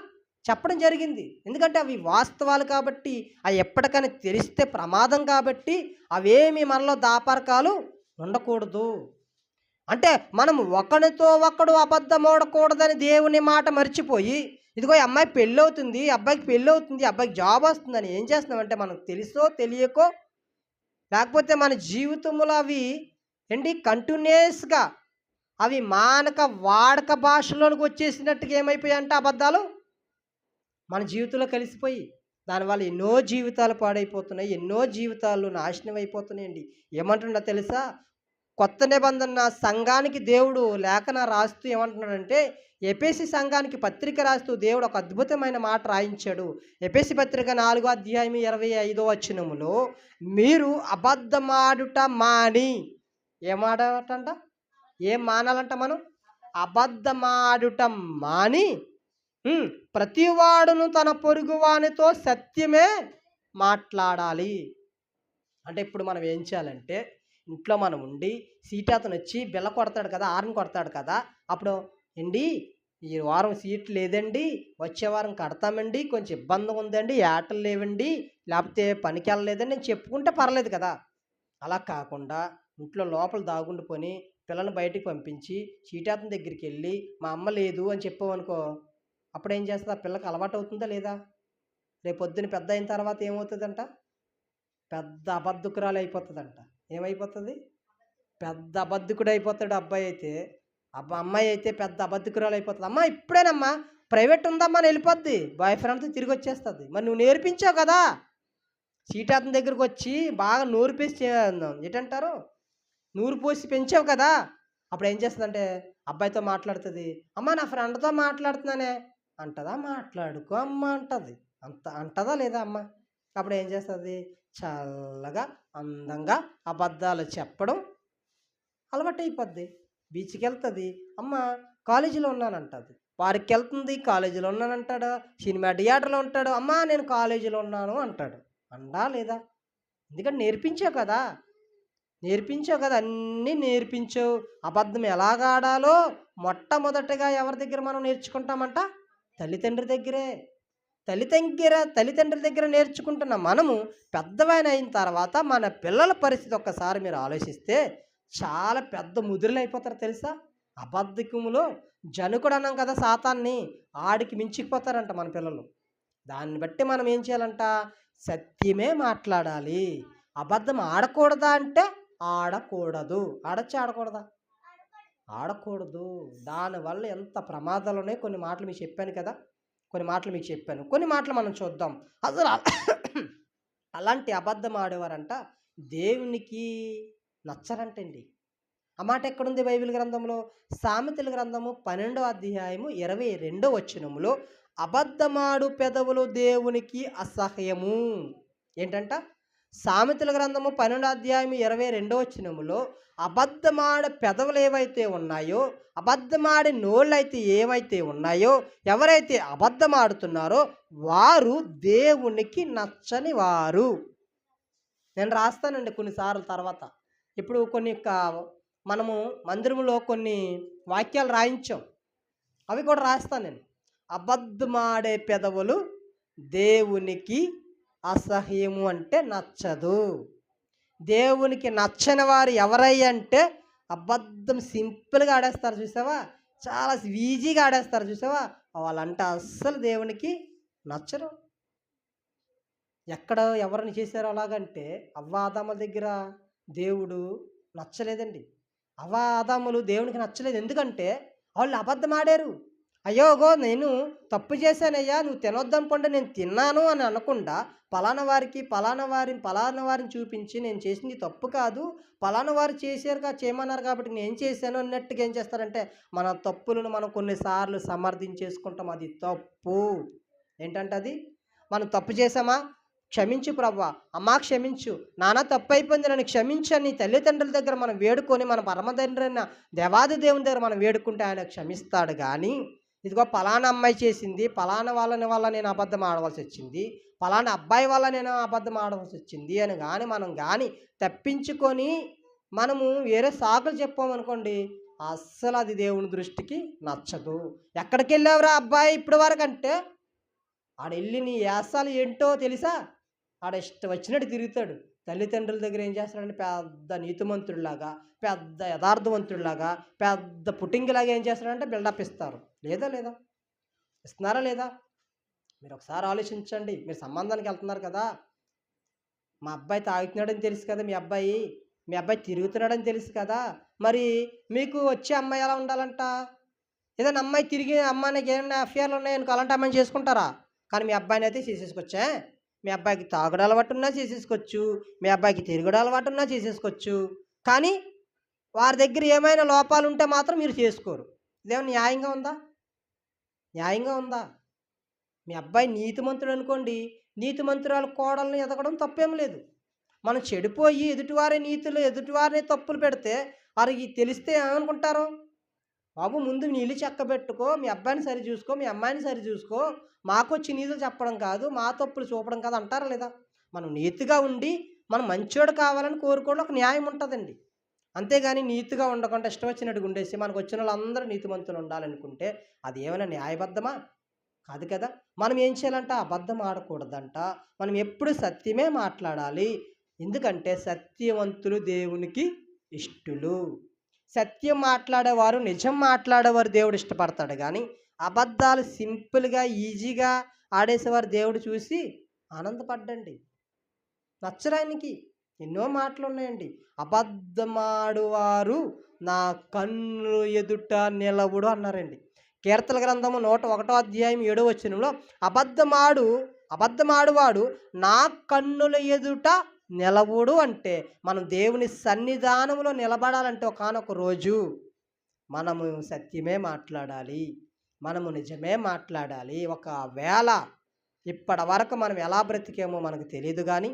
చెప్పడం జరిగింది. ఎందుకంటే అవి వాస్తవాలు కాబట్టి, అవి ఎప్పటికైనా తెలిస్తే ప్రమాదం కాబట్టి, అవేమి మనలో దాపరకాలు ఉండకూడదు. అంటే మనం ఒకడితో ఒకడు అబద్ధమాడకూడదని దేవుని మాట మర్చిపోయి, ఇదిగో ఈ అమ్మాయి పెళ్ళవుతుంది, అబ్బాయికి పెళ్ళవుతుంది, అబ్బాయికి జాబ్ వస్తుందని ఏం చేస్తున్నామంటే మనకు తెలుసో తెలియకో లేకపోతే మన జీవితంలో అవి కంటిన్యూయస్‌గా అవి మానక వాడక భాషలోనికి వచ్చేసినట్టుగా ఏమైపోయాయంటే అబద్ధాలు మన జీవితంలో కలిసిపోయి దానివల్ల ఎన్నో జీవితాలు పాడైపోతున్నాయి. ఎన్నో జీవితాలు నాశనం అయిపోతున్నాయండి. ఏమంటున్నా తెలుసా? కొత్త నిబంధన సంఘానికి దేవుడు లేఖన రాస్తూ ఏమంటున్నాడంటే ఎఫెసీ సంఘానికి పత్రిక రాస్తూ దేవుడు ఒక అద్భుతమైన మాట రాయించాడు. ఎఫెసీ పత్రిక 4వ అధ్యాయం 25వ వచనములో మీరు అబద్ధమాడుట మాని ఏమాడటంట? ఏం మానాలంట మనం? అబద్ధమాడుట మాని ప్రతివాడును తన పొరుగువానితో సత్యమే మాట్లాడాలి. అంటే ఇప్పుడు మనం ఏం చేయాలంటే ఇంట్లో మనం ఉండి సీటాతను వచ్చి బిల్ల కొడతాడు కదా, హారన్ కొడతాడు కదా, అప్పుడు ఏండి ఈ వారం సీట్ లేదండి, వచ్చే వారం కడతామండి, కొంచెం ఇబ్బందిగా ఉందండి, ఏటలు లేవండి, లేకపోతే పనికి వెళ్ళలేదని నేను చెప్పుకుంటే పర్లేదు కదా. అలా కాకుండా ఇంట్లో లోపల దాగుండిపోని పిల్లని బయటికి పంపించి చీటాతన దగ్గరికి వెళ్ళి మా అమ్మ లేదు అని చెప్పావనుకో, అప్పుడు ఏం చేస్తుంది? ఆ పిల్లకి అలవాటు అవుతుందా లేదా? రేపొద్దున పెద్ద అయిన తర్వాత ఏమవుతుందంట? పెద్ద అబద్ధకురాలు అయిపోతుందంట. ఏమైపోతుంది? పెద్ద అబద్ధకుడు అయిపోతాడు అబ్బాయి అయితే. అమ్మాయి అయితే పెద్ద అబద్ధకురాలు అయిపోతుంది. అమ్మ ఇప్పుడేనమ్మా ప్రైవేట్ ఉందమ్మా అని వెళ్ళిపోద్ది. బాయ్ ఫ్రెండ్తో తిరిగి వచ్చేస్తుంది. మరి నువ్వు నేర్పించావు కదా. చీటాతన దగ్గరకు వచ్చి బాగా నోరు పేసి ఏంటంటారు, నూరు పోసి పెంచావు కదా. అప్పుడు ఏం చేస్తుందంటే అబ్బాయితో మాట్లాడుతుంది, అమ్మ నా ఫ్రెండ్తో మాట్లాడుతున్నానే అంటదా, మాట్లాడుకో అమ్మ అంటది. అంటదా లేదా అమ్మ? అప్పుడు ఏం చేస్తుంది? చల్లగా అందంగా అబద్ధాలు చెప్పడం అలవాటు అయిపోద్ది. బీచ్కి వెళ్తుంది, అమ్మ కాలేజీలో ఉన్నానంటది. పార్క్కి వెళ్తుంది, కాలేజీలో ఉన్నానంటాడు. సినిమా థియేటర్లో ఉంటాడు, అమ్మ నేను కాలేజీలో ఉన్నాను అంటాడు. అండా లేదా? ఎందుకంటే నేర్పించావు కదా, అన్నీ నేర్పించావు. అబద్ధం ఎలాగ ఆడాలో మొట్టమొదటగా ఎవరి దగ్గర మనం నేర్చుకుంటామంట? తల్లిదండ్రి దగ్గరే. తల్లిదండ్రుల దగ్గర నేర్చుకుంటున్న మనము పెద్దవైన అయిన తర్వాత మన పిల్లల పరిస్థితి ఒక్కసారి మీరు ఆలోచిస్తే చాలా పెద్ద ముదురులు అయిపోతారు తెలుసా? అబద్ధకములో జనుకుడు అన్నాం కదా సాతాన్ని, ఆడికి మించిపోతారంట మన పిల్లలు. దాన్ని బట్టి మనం ఏం చేయాలంట? సత్యమే మాట్లాడాలి. అబద్ధం ఆడకూడదా అంటే ఆడకూడదు. ఆడకూడదా? ఆడకూడదు. దానివల్ల ఎంత ప్రమాదాలు ఉన్నాయి. కొన్ని మాటలు మీకు చెప్పాను. కొన్ని మాటలు మనం చూద్దాం. అసలు అలాంటి అబద్ధం ఆడేవారంట దేవునికి నచ్చరంటండి. ఆ మాట ఎక్కడుంది బైబిల్ గ్రంథంలో? సామెతల గ్రంథము 12వ అధ్యాయము 22వ వచనములో అబద్ధమాడు పెదవులు దేవునికి అసహ్యము. ఏంటంట? సామెతల గ్రంథము 12వ అధ్యాయము 22వ వచనములో అబద్ధమాడ పెదవులు ఏవైతే ఉన్నాయో, అబద్ధమాడే నోళ్ళు అయితే ఏవైతే ఉన్నాయో, ఎవరైతే అబద్ధమాడుతున్నారో వారు దేవునికి నచ్చని వారు. నేను రాస్తానండి కొన్నిసార్లు తర్వాత. ఇప్పుడు మనము మందిరంలో కొన్ని వాక్యాలు రాయించాం, అవి కూడా రాస్తాను నేను. అబద్ధమాడే పెదవులు దేవునికి అసహ్యము అంటే నచ్చదు. దేవునికి నచ్చని వారు ఎవరయ్య అంటే అబద్ధం సింపుల్గా ఆడేస్తారు చూసావా, చాలా ఈజీగా ఆడేస్తారు చూసావా, వాళ్ళంటే అస్సలు దేవునికి నచ్చరు. ఎక్కడ ఎవరిని చేశారు అలాగంటే అవ్వ ఆదాముల దగ్గర దేవుడు నచ్చలేదండి. అవ్వ ఆదాములు దేవునికి నచ్చలేదు. ఎందుకంటే వాళ్ళు అబద్ధం ఆడారు. అయ్యోగో నేను తప్పు చేశానయ్యా, నువ్వు తినొద్దనుకుంటే నేను తిన్నాను అని అనకుండా పలానా వారిని చూపించి నేను చేసింది తప్పు కాదు, పలానా వారు చేయమన్నారు కాబట్టి నేను చేశాను అన్నట్టుగా ఏం చేస్తారంటే మన తప్పులను మనం కొన్నిసార్లు సమర్థించేసుకుంటాం. అది తప్పు. ఏంటంటే అది మనం తప్పు చేసామా, క్షమించు ప్రభువా, అమ్మా క్షమించు, నాన్న తప్పు అయిపోయింది నన్ను క్షమించని తల్లిదండ్రుల దగ్గర మనం వేడుకొని, మన పరమతండ్రి అయిన దేవాది దేవుని దగ్గర మనం వేడుకుంటే ఆయన క్షమిస్తాడు. కానీ ఇదిగో పలానా అమ్మాయి చేసింది, పలానా వల్ల నేను అబద్ధం ఆడవలసి వచ్చింది, పలానా అబ్బాయి వల్ల నేను అబద్ధం ఆడవలసి వచ్చింది అని మనం తప్పించుకొని మనము వేరే సాకులు చెప్పామనుకోండి, అస్సలు అది దేవుని దృష్టికి నచ్చదు. ఎక్కడికి వెళ్ళావురా అబ్బాయి ఇప్పటి వరకు అంటే ఆడెళ్ళి నీ యాసాలు ఏంటో తెలుసా, ఆడ ఇష్టం వచ్చినట్టు తిరుగుతాడు. తల్లిదండ్రుల దగ్గర ఏం చేస్తాడంటే పెద్ద నీతిమంతుడిలాగా, పెద్ద యథార్థవంతుడిలాగా, పెద్ద పుట్టింగిలాగా ఏం చేస్తాడంటే బిల్డప్ ఇస్తారు. లేదా ఇస్తున్నారా లేదా? మీరు ఒకసారి ఆలోచించండి. మీరు సంబంధానికి వెళ్తున్నారు కదా, మా అబ్బాయి తాగుతున్నాడని తెలుసు కదా, మీ అబ్బాయి తిరుగుతున్నాడని తెలుసు కదా, మరి మీకు వచ్చే అమ్మాయి ఎలా ఉండాలంట? ఏదైనా అమ్మాయి తిరిగి అమ్మాయికి ఏమైనా అఫేర్లు ఉన్నాయనుకో అలాంటి అమ్మాయిని చేసుకుంటారా? కానీ మీ అబ్బాయిని అయితే చేసేసుకోవచ్చా? మీ అబ్బాయికి తాగుడు అలవాటు ఉన్నా చేసేసుకోవచ్చు, మీ అబ్బాయికి తిరుగుడు అలవాటు ఉన్నా చేసేసుకోవచ్చు. కానీ వారి దగ్గర ఏమైనా లోపాలు ఉంటే మాత్రం మీరు చేసుకోరు. ఇదేమన్నా న్యాయంగా ఉందా? మీ అబ్బాయి నీతిమంతుడు అనుకోండి, నీతిమంతురాలు కోడల్ని ఎదగడం తప్పేం లేదు. మనం చెడిపోయి ఎదుటివారిని తప్పులు పెడితే వారికి తెలిస్తే ఏమనుకుంటారు? బాబు ముందు నీళ్ళు చెక్కబెట్టుకో, మీ అబ్బాయిని సరి చూసుకో, మీ అమ్మాయిని సరి చూసుకో, మాకొచ్చి నీతులు చెప్పడం కాదు, మా తప్పులు చూపడం కాదు అంటారా లేదా? మనం నీతిగా ఉండి మనం మంచోడు కావాలని కోరుకోవడం ఒక న్యాయం ఉంటుందండి. అంతేగాని నీతిగా ఉండకుండా ఇష్టం వచ్చినట్టు ఉండేసి మనకు వచ్చిన వాళ్ళందరూ నీతిమంతులు ఉండాలనుకుంటే అది ఏమైనా న్యాయబద్ధమా? కాదు కదా. మనం ఏం చేయాలంట? అబద్ధం ఆడకూడదంట. మనం ఎప్పుడు సత్యమే మాట్లాడాలి. ఎందుకంటే సత్యవంతులు దేవునికి ఇష్టలు. సత్యం మాట్లాడేవారు, నిజం మాట్లాడేవారు దేవుడు ఇష్టపడతాడు. కానీ అబద్ధాలు సింపుల్గా ఈజీగా ఆడేసేవారు దేవుడు చూసి ఆనందపడ్డండి. నచ్చడానికి ఎన్నో మాటలు ఉన్నాయండి. అబద్ధమాడువారు నా కన్ను ఎదుట నిలవుడు అన్నారండి. కీర్తన గ్రంథము 101వ అధ్యాయం 7వ వచనంలో అబద్ధమాడువాడు నా కన్నుల ఎదుట నిలవుడు అంటే మనం దేవుని సన్నిధానంలో నిలబడాలంటే ఒకానొక రోజు మనము సత్యమే మాట్లాడాలి, మనము నిజమే మాట్లాడాలి. ఒకవేళ ఇప్పటి వరకు మనం ఎలా బ్రతికామో మనకు తెలియదు కానీ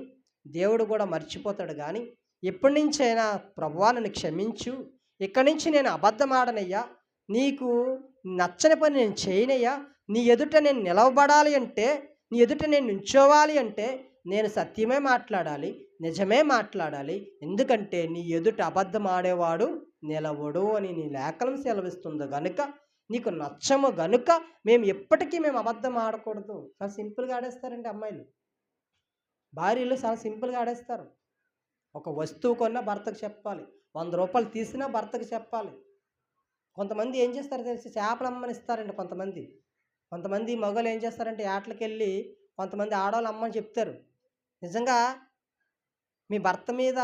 దేవుడు కూడా మర్చిపోతాడు. కానీ ఎప్పటి నుంచైనా ప్రభువా నన్ను క్షమించు, ఇక్కడి నుంచి నేను అబద్ధం ఆడనయ్యా, నీకు నచ్చని పని నేను చేయనయ్యా, నీ ఎదుట నేను నిలవబడాలి అంటే, నీ ఎదుట నేను నించోవాలి అంటే నేను సత్యమే మాట్లాడాలి, నిజమే మాట్లాడాలి. ఎందుకంటే నీ ఎదుట అబద్ధం ఆడేవాడు నిలవడు అని నీ లేఖనం సెలవిస్తుంది గనుక, నీకు నచ్చము గనుక మేము అబద్ధం ఆడకూడదు. చాలా సింపుల్గా ఆడేస్తారండి అమ్మాయిలు, భార్యలు చాలా సింపుల్గా ఆడేస్తారు. ఒక వస్తువు కొన్నా భర్తకు చెప్పాలి, 100 రూపాయలు తీసినా భర్తకు చెప్పాలి. కొంతమంది ఏం చేస్తారో తెలిసి చేపలు అమ్మని ఇస్తారండి. కొంతమంది మగవాళ్ళు ఏం చేస్తారంటే ఏటలకు వెళ్ళి కొంతమంది ఆడవాళ్ళు అమ్మని చెప్తారు. నిజంగా మీ భర్త మీద,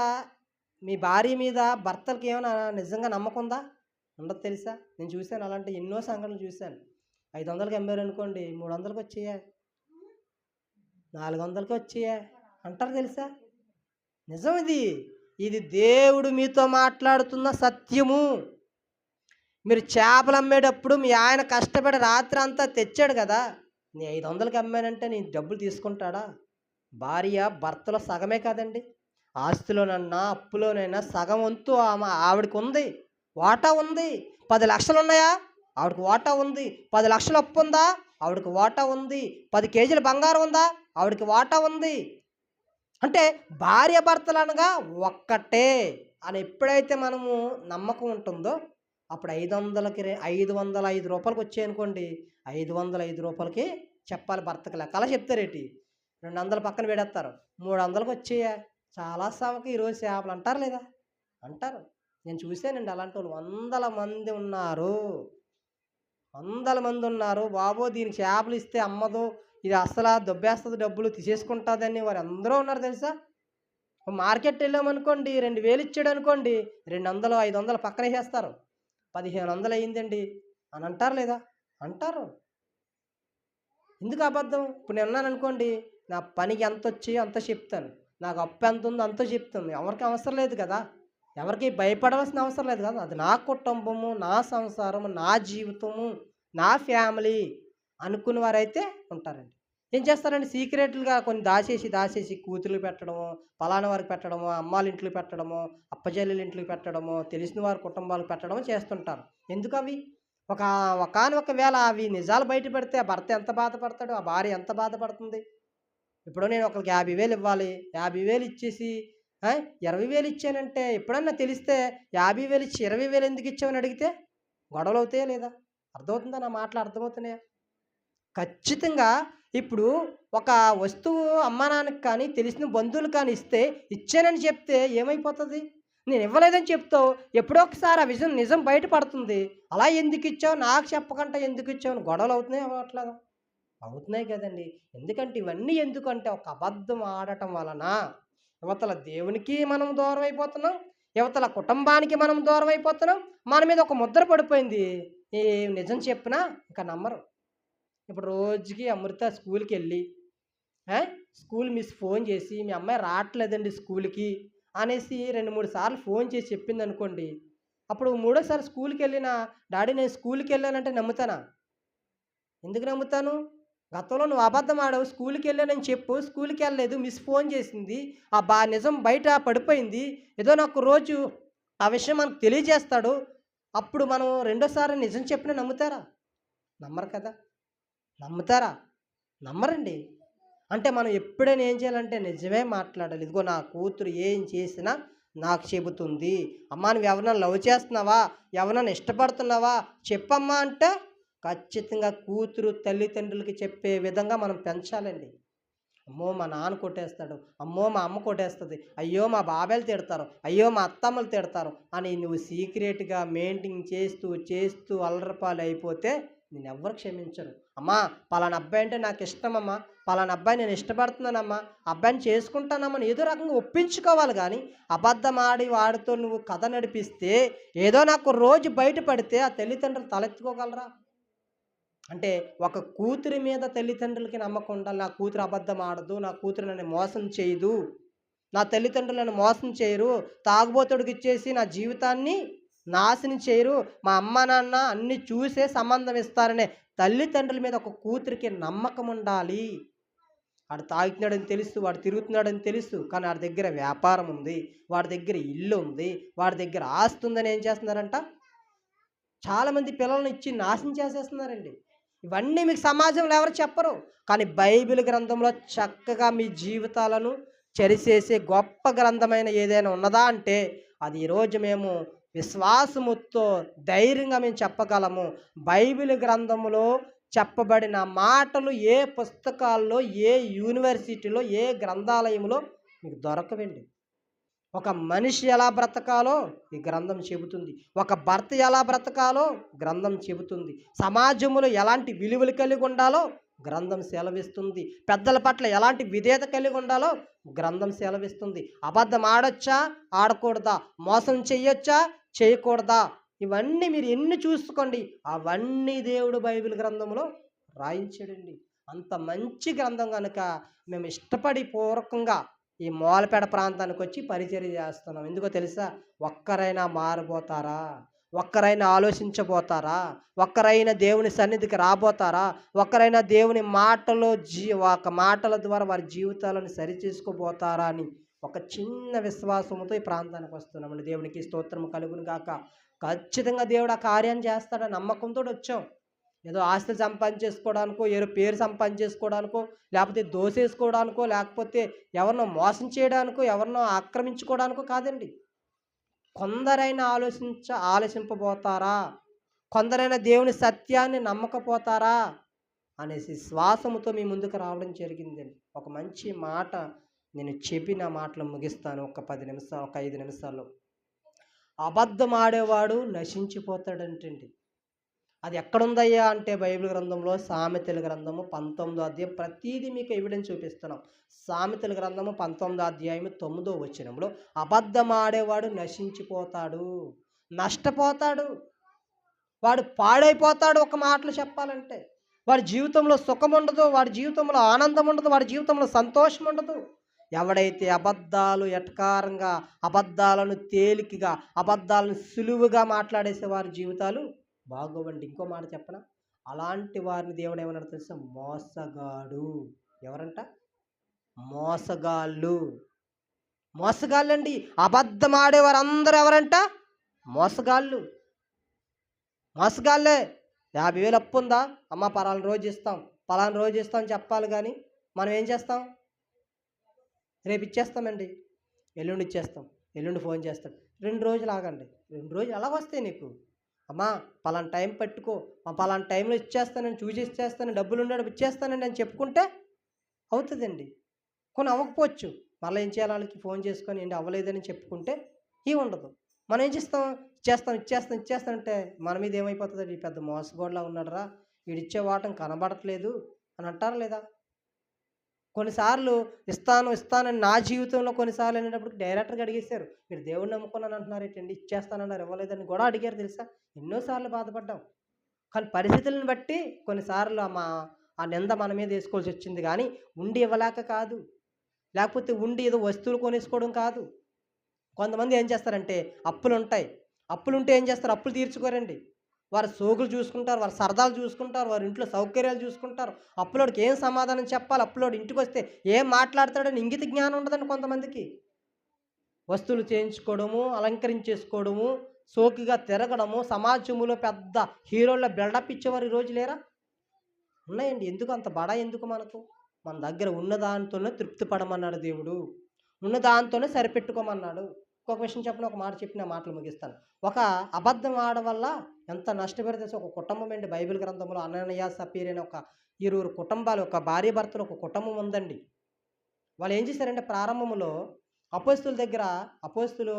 మీ భార్య మీద భర్తలకి ఏమైనా నిజంగా నమ్మకం ఉందా? ఉండదు తెలుసా. నేను చూశాను, అలాంటి ఎన్నో సంఘటనలు చూశాను. 500కి అమ్మారు అనుకోండి, 300కి వచ్చేయా, 400కి వచ్చేయా అంటారు తెలుసా. నిజం ఇది దేవుడు మీతో మాట్లాడుతున్న సత్యము. మీరు చేపలు అమ్మేటప్పుడు మీ ఆయన కష్టపడి రాత్రి అంతా తెచ్చాడు కదా, నీ 500కి అమ్మానంటే నీ డబ్బులు తీసుకుంటాడా? భార్య భర్తలో సగమే కాదండి, ఆస్తిలోనన్నా అప్పులోనైనా సగం వంతు ఆవిడకి ఉంది, వాటా ఉంది. 10 లక్షలు ఉన్నాయా, ఆవిడకి వాటా ఉంది. 10 లక్షలు అప్పు ఉందా, ఆవిడకి వాటా ఉంది. 10 కేజీల బంగారం ఉందా, ఆవిడకి వాటా ఉంది. అంటే భార్య భర్తలు అనగా ఒక్కటే అని ఎప్పుడైతే మనము నమ్మకం ఉంటుందో అప్పుడు 505 రూపాయలకి వచ్చాయనుకోండి, 505 రూపాయలకి చెప్పాలి భర్తకి. లెక్క అలా చెప్తారేటి, 200 పక్కన పెడేస్తారు, 300కి వచ్చేయా చాలా సావకి ఈరోజు చేపలు అంటారు లేదా, అంటారు. నేను చూశానండి అలాంటి వాళ్ళు 100 మంది ఉన్నారు. బాబో దీనికి చేపలు ఇస్తే అమ్మదు, ఇది అసలు దొబ్బేస్తుంది, డబ్బులు తీసేసుకుంటుందని వారు అందరూ ఉన్నారు తెలుసా. మార్కెట్ వెళ్ళామనుకోండి, 2000 ఇచ్చాడు అనుకోండి, 200 500 పక్కన వేసేస్తారు, 1500 అయ్యిందండి అని అంటారు లేదా, అంటారు. ఎందుకు అబద్ధం? ఇప్పుడు నేను అన్నాను అనుకోండి, నా పనికి ఎంత వచ్చాయో అంత చెప్తాను, నాకు అప్పు ఎంత ఉందో అంత చెప్తుంది. ఎవరికి అవసరం లేదు కదా, ఎవరికి భయపడవలసిన అవసరం లేదు కదా. అది నా కుటుంబము, నా సంసారము, నా జీవితము, నా ఫ్యామిలీ అనుకున్న వారైతే ఉంటారండి. ఏం చేస్తారండి, సీక్రెట్లుగా కొన్ని దాచేసి కూతుర్లు పెట్టడము, పలానా వారికి పెట్టడము, అమ్మాళ్ళ ఇంట్లో పెట్టడము, అప్పచెల్లెల ఇంట్లో పెట్టడము, తెలిసిన వారి కుటుంబాలకు పెట్టడము చేస్తుంటారు. ఎందుకు అవి? ఒకానొక వేళ అవి నిజాలు బయట పెడితే ఆ భర్త ఎంత బాధపడతాడు, ఆ భార్య ఎంత బాధపడుతుంది. ఇప్పుడు నేను ఒకరికి 50,000 ఇవ్వాలి, 50,000 ఇచ్చేసి 20,000 ఇచ్చానంటే ఎప్పుడన్నా తెలిస్తే 50,000 ఇచ్చి 20,000 ఎందుకు ఇచ్చామని అడిగితే గొడవలు అవుతాయా లేదా? అర్థమవుతుందా నా మాటలు, అర్థమవుతున్నాయా? ఖచ్చితంగా ఇప్పుడు ఒక వస్తువు అమ్మా నాన్నకి కానీ తెలిసిన బంధువులు కానీ ఇస్తే ఇచ్చానని చెప్తే ఏమైపోతుంది? నేను ఇవ్వలేదని చెప్తావు, ఎప్పుడో ఒకసారి ఆ విషయం నిజం బయటపడుతుంది. అలా ఎందుకు ఇచ్చావు, నాకు చెప్పకుండా ఎందుకు ఇచ్చావు అని గొడవలు అవుతున్నాయి అవ్వట్లేదా? అవుతున్నాయి కదండి. ఎందుకంటే ఇవన్నీ ఎందుకంటే ఒక అబద్ధం ఆడటం వలన యువతల దేవునికి మనం దూరం అయిపోతున్నాం, యువతల కుటుంబానికి మనం దూరం అయిపోతున్నాం. మన మీద ఒక ముద్ర పడిపోయింది, ఏ నిజం చెప్పినా ఇంకా నమ్మరు. ఇప్పుడు రోజుకి అమృత స్కూల్కి వెళ్ళి స్కూల్ మిస్ ఫోన్ చేసి మీ అమ్మాయి రావట్లేదండి స్కూల్కి అనేసి 2-3 సార్లు ఫోన్ చేసి చెప్పింది అనుకోండి, అప్పుడు 3వ సారి స్కూల్కి వెళ్ళిన డాడీ నేను స్కూల్కి వెళ్ళానంటే నమ్ముతానా? ఎందుకు నమ్ముతాను? గతంలో నువ్వు అబద్ధం ఆడావు, స్కూల్కి వెళ్ళానని చెప్పు, స్కూల్కి వెళ్ళలేదు, మిస్ ఫోన్ చేసింది, ఆ నిజం బయట పడిపోయింది, ఏదో నాకు రోజు ఆ విషయం మనకు తెలియజేస్తాడు, అప్పుడు మనం 2వ సారి నిజం చెప్పినా నమ్ముతారా? నమ్మరు కదా. నమ్ముతారా? నమ్మరండి. అంటే మనం ఎప్పుడైనా ఏం చేయాలంటే నిజమే మాట్లాడాలి. ఇదిగో నా కూతురు ఏం చేసినా నాకు చెబుతుంది, అమ్మా నువ్వు ఎవరన్నా లవ్ చేస్తున్నావా, ఎవరన్నా ఇష్టపడుతున్నావా చెప్పమ్మా అంటే ఖచ్చితంగా కూతురు తల్లిదండ్రులకి చెప్పే విధంగా మనం పెంచాలండి. అమ్మో మా నాన్న కొట్టేస్తాడు, అమ్మో మా అమ్మ కొట్టేస్తుంది, అయ్యో మా బాబాయిలు తిడతారు, అయ్యో మా అత్తమ్మలు తిడతారు అని నువ్వు సీక్రెట్గా మెయింటైన్ చేస్తూ అల్లరిపాలు అయిపోతే నేను ఎవ్వరు క్షమించరు. అమ్మా పలానా అబ్బాయి అంటే నాకు ఇష్టమమ్మా, పలానా అబ్బాయి నేను ఇష్టపడుతున్నానమ్మా, అబ్బాయిని చేసుకుంటానమ్మా ఏదో రకంగా ఒప్పించుకోవాలి. కానీ అబద్ధం ఆడి వాడితో నువ్వు కథ నడిపిస్తే ఏదో నాకు రోజు బయటపడితే ఆ తల్లిదండ్రులు తలెత్తుకోగలరా? అంటే ఒక కూతురి మీద తల్లిదండ్రులకి నమ్మకం ఉండాలి. నా కూతురు అబద్ధం ఆడదు, నా కూతురు నన్ను మోసం చేయదు, నా తల్లిదండ్రులు నన్ను మోసం చేయరు, తాగుబోతుడికి ఇచ్చేసి నా జీవితాన్ని నాశనం చేయరు. మా అమ్మ నాన్న అన్నీ చూసే సంబంధం ఇస్తారనే తల్లిదండ్రుల మీద ఒక కూతురికి నమ్మకం ఉండాలి. వాడు తాగుతున్నాడని తెలుసు, వాడు తిరుగుతున్నాడని తెలుసు, కానీ వాడి దగ్గర వ్యాపారం ఉంది, వాడి దగ్గర ఇల్లు ఉంది, వాడి దగ్గర ఆస్తి ఉందని ఏం చేస్తున్నారంట, చాలామంది పిల్లల్ని ఇచ్చి నాశనం చేసేస్తున్నారండి. ఇవన్నీ మీకు సమాజంలో ఎవరు చెప్పరు. కానీ బైబిల్ గ్రంథంలో చక్కగా మీ జీవితాలను చెరిసేసే గొప్ప గ్రంథమైన ఏదైనా ఉన్నదా అంటే అది ఈరోజు మేము విశ్వాసముతో ధైర్యంగా మేము చెప్పగలము. బైబిల్ గ్రంథములో చెప్పబడిన మాటలు ఏ పుస్తకాల్లో, ఏ యూనివర్సిటీలో, ఏ గ్రంథాలయంలో మీకు దొరకవండి. ఒక మనిషి ఎలా బ్రతకాలో ఈ గ్రంథం చెబుతుంది. ఒక భర్త ఎలా బ్రతకాలో గ్రంథం చెబుతుంది. సమాజంలో ఎలాంటి విలువలు కలిగి ఉండాలో గ్రంథం సెలవిస్తుంది. పెద్దల పట్ల ఎలాంటి విధేయత కలిగి ఉండాలో గ్రంథం సెలవిస్తుంది. అబద్ధం ఆడొచ్చా, ఆడకూడదా, మోసం చెయ్యొచ్చా, చేయకూడదా, ఇవన్నీ మీరు ఎన్ని చూసుకోండి, అవన్నీ దేవుడు బైబిల్ గ్రంథంలో రాయించాడండి. అంత మంచి గ్రంథం కనుక మేము ఇష్టపడి పూర్వకంగా ఈ మూలపేట ప్రాంతానికి వచ్చి పరిచర్య చేస్తున్నాం. ఎందుకో తెలుసా? ఒక్కరైనా మారిపోతారా, ఒక్కరైనా ఆలోచించబోతారా, ఒక్కరైనా దేవుని సన్నిధికి రాబోతారా, ఒక్కరైనా దేవుని మాటలో ఒక మాటల ద్వారా వారి జీవితాలను సరిచేసుకోబోతారా అని ఒక చిన్న విశ్వాసంతో ఈ ప్రాంతానికి వస్తున్నామండి. దేవునికి స్తోత్రం కలుగును గాక. ఖచ్చితంగా దేవుడు ఆ కార్యాన్ని చేస్తాడని నమ్మకంతో వచ్చాం. ఏదో ఆస్తి సంపాదించేసుకోవడానికో, ఏదో పేరు సంపాదించేసుకోవడానికో, లేకపోతే దోసేసుకోవడానికో, లేకపోతే ఎవరినో మోసం చేయడానికో, ఎవరినో ఆక్రమించుకోవడానికో కాదండి. కొందరైనా ఆలోచింపబోతారా, కొందరైనా దేవుని సత్యాన్ని నమ్మకపోతారా అనేసి శ్వాసముతో మీ ముందుకు రావడం జరిగిందండి. ఒక మంచి మాట నేను చెప్పిన మాటలు ముగిస్తాను. ఒక 10 నిమిషాలు, ఒక 5 నిమిషాల్లో. అబద్ధం ఆడేవాడు నశించిపోతాడంటండి. అది ఎక్కడుందయ్యా అంటే బైబిల్ గ్రంథంలో సామెతల గ్రంథము 19వ అధ్యాయం. ప్రతీది మీకు ఎవిడెన్స్ చూపిస్తున్నాం. సామెతల గ్రంథము 19వ అధ్యాయం 9వ వచనంలో అబద్ధం ఆడేవాడు నశించిపోతాడు, నష్టపోతాడు, వాడు పాడైపోతాడు. ఒక మాటలు చెప్పాలంటే వాడి జీవితంలో సుఖం ఉండదు, వాడి జీవితంలో ఆనందం ఉండదు, వాడి జీవితంలో సంతోషం ఉండదు. ఎవడైతే అబద్ధాలు ఎటకారంగా, అబద్ధాలను తేలికగా, అబద్ధాలను సులువుగా మాట్లాడేసే వారి జీవితాలు బాగోవండి. ఇంకో మాట చెప్పనా? అలాంటి వారిని దేవుడు ఏమన్నాడు తెలుసా? మోసగాడు. ఎవరంట? మోసగాళ్ళు. మోసగాళ్ళండి. అబద్ధం ఆడేవారు అందరూ ఎవరంట? మోసగాళ్ళు. మోసగాళ్ళే. 50,000 అప్పు ఉందా? అమ్మ పలానా రోజు ఇస్తాం, పలానా రోజు ఇస్తాం అని చెప్పాలి. కానీ మనం ఏం చేస్తాం? రేపు ఇచ్చేస్తామండి, ఎల్లుండి ఇచ్చేస్తాం, ఎల్లుండి ఫోన్ చేస్తాం. 2 రోజులు ఆగండి. 2 రోజులు ఎలాగొస్తాయి నీకు? అమ్మా పలానా టైం పెట్టుకో, పలానా టైంలో ఇచ్చేస్తానని, చూసి ఇచ్చేస్తాను, డబ్బులు ఉన్నాడు ఇచ్చేస్తానండి అని చెప్పుకుంటే అవుతుందండి. కొన్ని అవ్వకపోవచ్చు. మళ్ళీ ఏం చేయాలి? వాళ్ళకి ఫోన్ చేసుకొని ఏంటి అవ్వలేదని చెప్పుకుంటే ఉండదు. మనం ఏం చేస్తాం? ఇచ్చేస్తానంటే మన మీద ఏమైపోతుంది? ఈ పెద్ద మోసగోడ్లా ఉన్నాడురా, వీడిచ్చే వాటం కనబడట్లేదు అని అంటారా లేదా? కొన్నిసార్లు ఇస్తానని నా జీవితంలో కొన్నిసార్లు అనేటప్పుడు డైరెక్టర్గా అడిగేశారు. మీరు దేవుడిని నమ్ముకున్నాను అంటున్నారు ఏంటండి, ఇచ్చేస్తానన్నారు ఇవ్వలేదని కూడా అడిగారు తెలుసా? ఎన్నోసార్లు బాధపడ్డాం. కానీ పరిస్థితులను బట్టి కొన్నిసార్లు ఆ నింద మన మీద వేసుకోవాల్సి వచ్చింది. కానీ ఉండి ఇవ్వలేక కాదు, లేకపోతే ఉండి ఏదో వస్తువులు కొనేసుకోవడం కాదు. కొంతమంది ఏం చేస్తారంటే అప్పులుంటే ఏం చేస్తారు? అప్పులు తీర్చుకోరండి. వారి సోకులు చూసుకుంటారు, వారి సరదాలు చూసుకుంటారు, వారి ఇంట్లో సౌకర్యాలు చూసుకుంటారు. అప్పులోడికి ఏం సమాధానం చెప్పాలి, అప్పులోడు ఇంటికి వస్తే ఏం మాట్లాడతాడని ఇంగిత జ్ఞానం ఉండదండి కొంతమందికి. వస్తువులు చేయించుకోవడము, అలంకరించేసుకోవడము, సోకిగా తిరగడము, సమాజంలో పెద్ద హీరోల బిల్డప్ ఇచ్చేవారు ఈరోజు లేరా? ఉన్నాయండి. ఎందుకు అంత బడా ఎందుకు మనకు? మన దగ్గర ఉన్నదాంతోనే తృప్తి పడమన్నాడు దేవుడు, ఉన్నదాంతోనే సరిపెట్టుకోమన్నాడు. ఒక విషయం చెప్పిన, ఒక మాట చెప్పిన మాటలు ముగిస్తాను. ఒక అబద్ధం ఆడడం వల్ల ఎంత నష్టపెడితే ఒక కుటుంబం అండి. బైబిల్ గ్రంథంలో అననీయ సఫీర్ అనే ఒక 20 కుటుంబాలు, ఒక భార్య భర్తలు ఒక కుటుంబం ఉందండి. వాళ్ళు ఏం చేశారంటే ప్రారంభంలో అపోస్తులు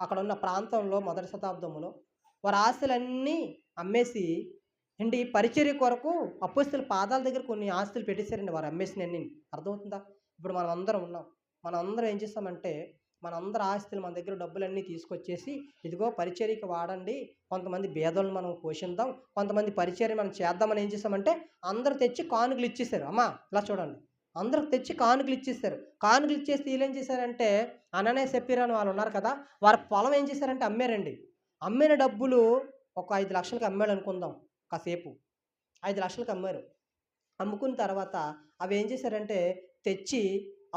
అక్కడ ఉన్న ప్రాంతంలో మొదటి శతాబ్దంలో వారి ఆస్తులన్నీ అమ్మేసి పరిచర్య కొరకు అపోస్తుల పాదాల దగ్గర కొన్ని ఆస్తులు పెట్టేశారండి. వారు అమ్మేసినన్ని. అర్థమవుతుందా? ఇప్పుడు మనం అందరం ఉన్నాం. మనం అందరం ఏం చేస్తామంటే మనందరి ఆస్తులు, మన దగ్గర డబ్బులన్నీ తీసుకొచ్చేసి ఇదిగో పరిచర్యకి వాడండి, కొంతమంది బేదలను మనం పోషిద్దాం, కొంతమంది పరిచర్య మనం చేద్దామని ఏం చేస్తామంటే అందరూ తెచ్చి కానుకలు ఇచ్చేసారు. అమ్మా ఇలా చూడండి, అందరూ తెచ్చి కానుకలు ఇచ్చేసారు. కానుకలు ఇచ్చేసి వీళ్ళు ఏం చేశారంటే అననీయ సఫీరా అని వాళ్ళు ఉన్నారు కదా, వారి పొలం ఏం చేశారంటే అమ్మారండి. అమ్మిన డబ్బులు ఒక 5,00,000కి అమ్మాడు అనుకుందాం కాసేపు. 5,00,000కి అమ్మారు. అమ్ముకున్న తర్వాత అవి ఏం చేశారంటే తెచ్చి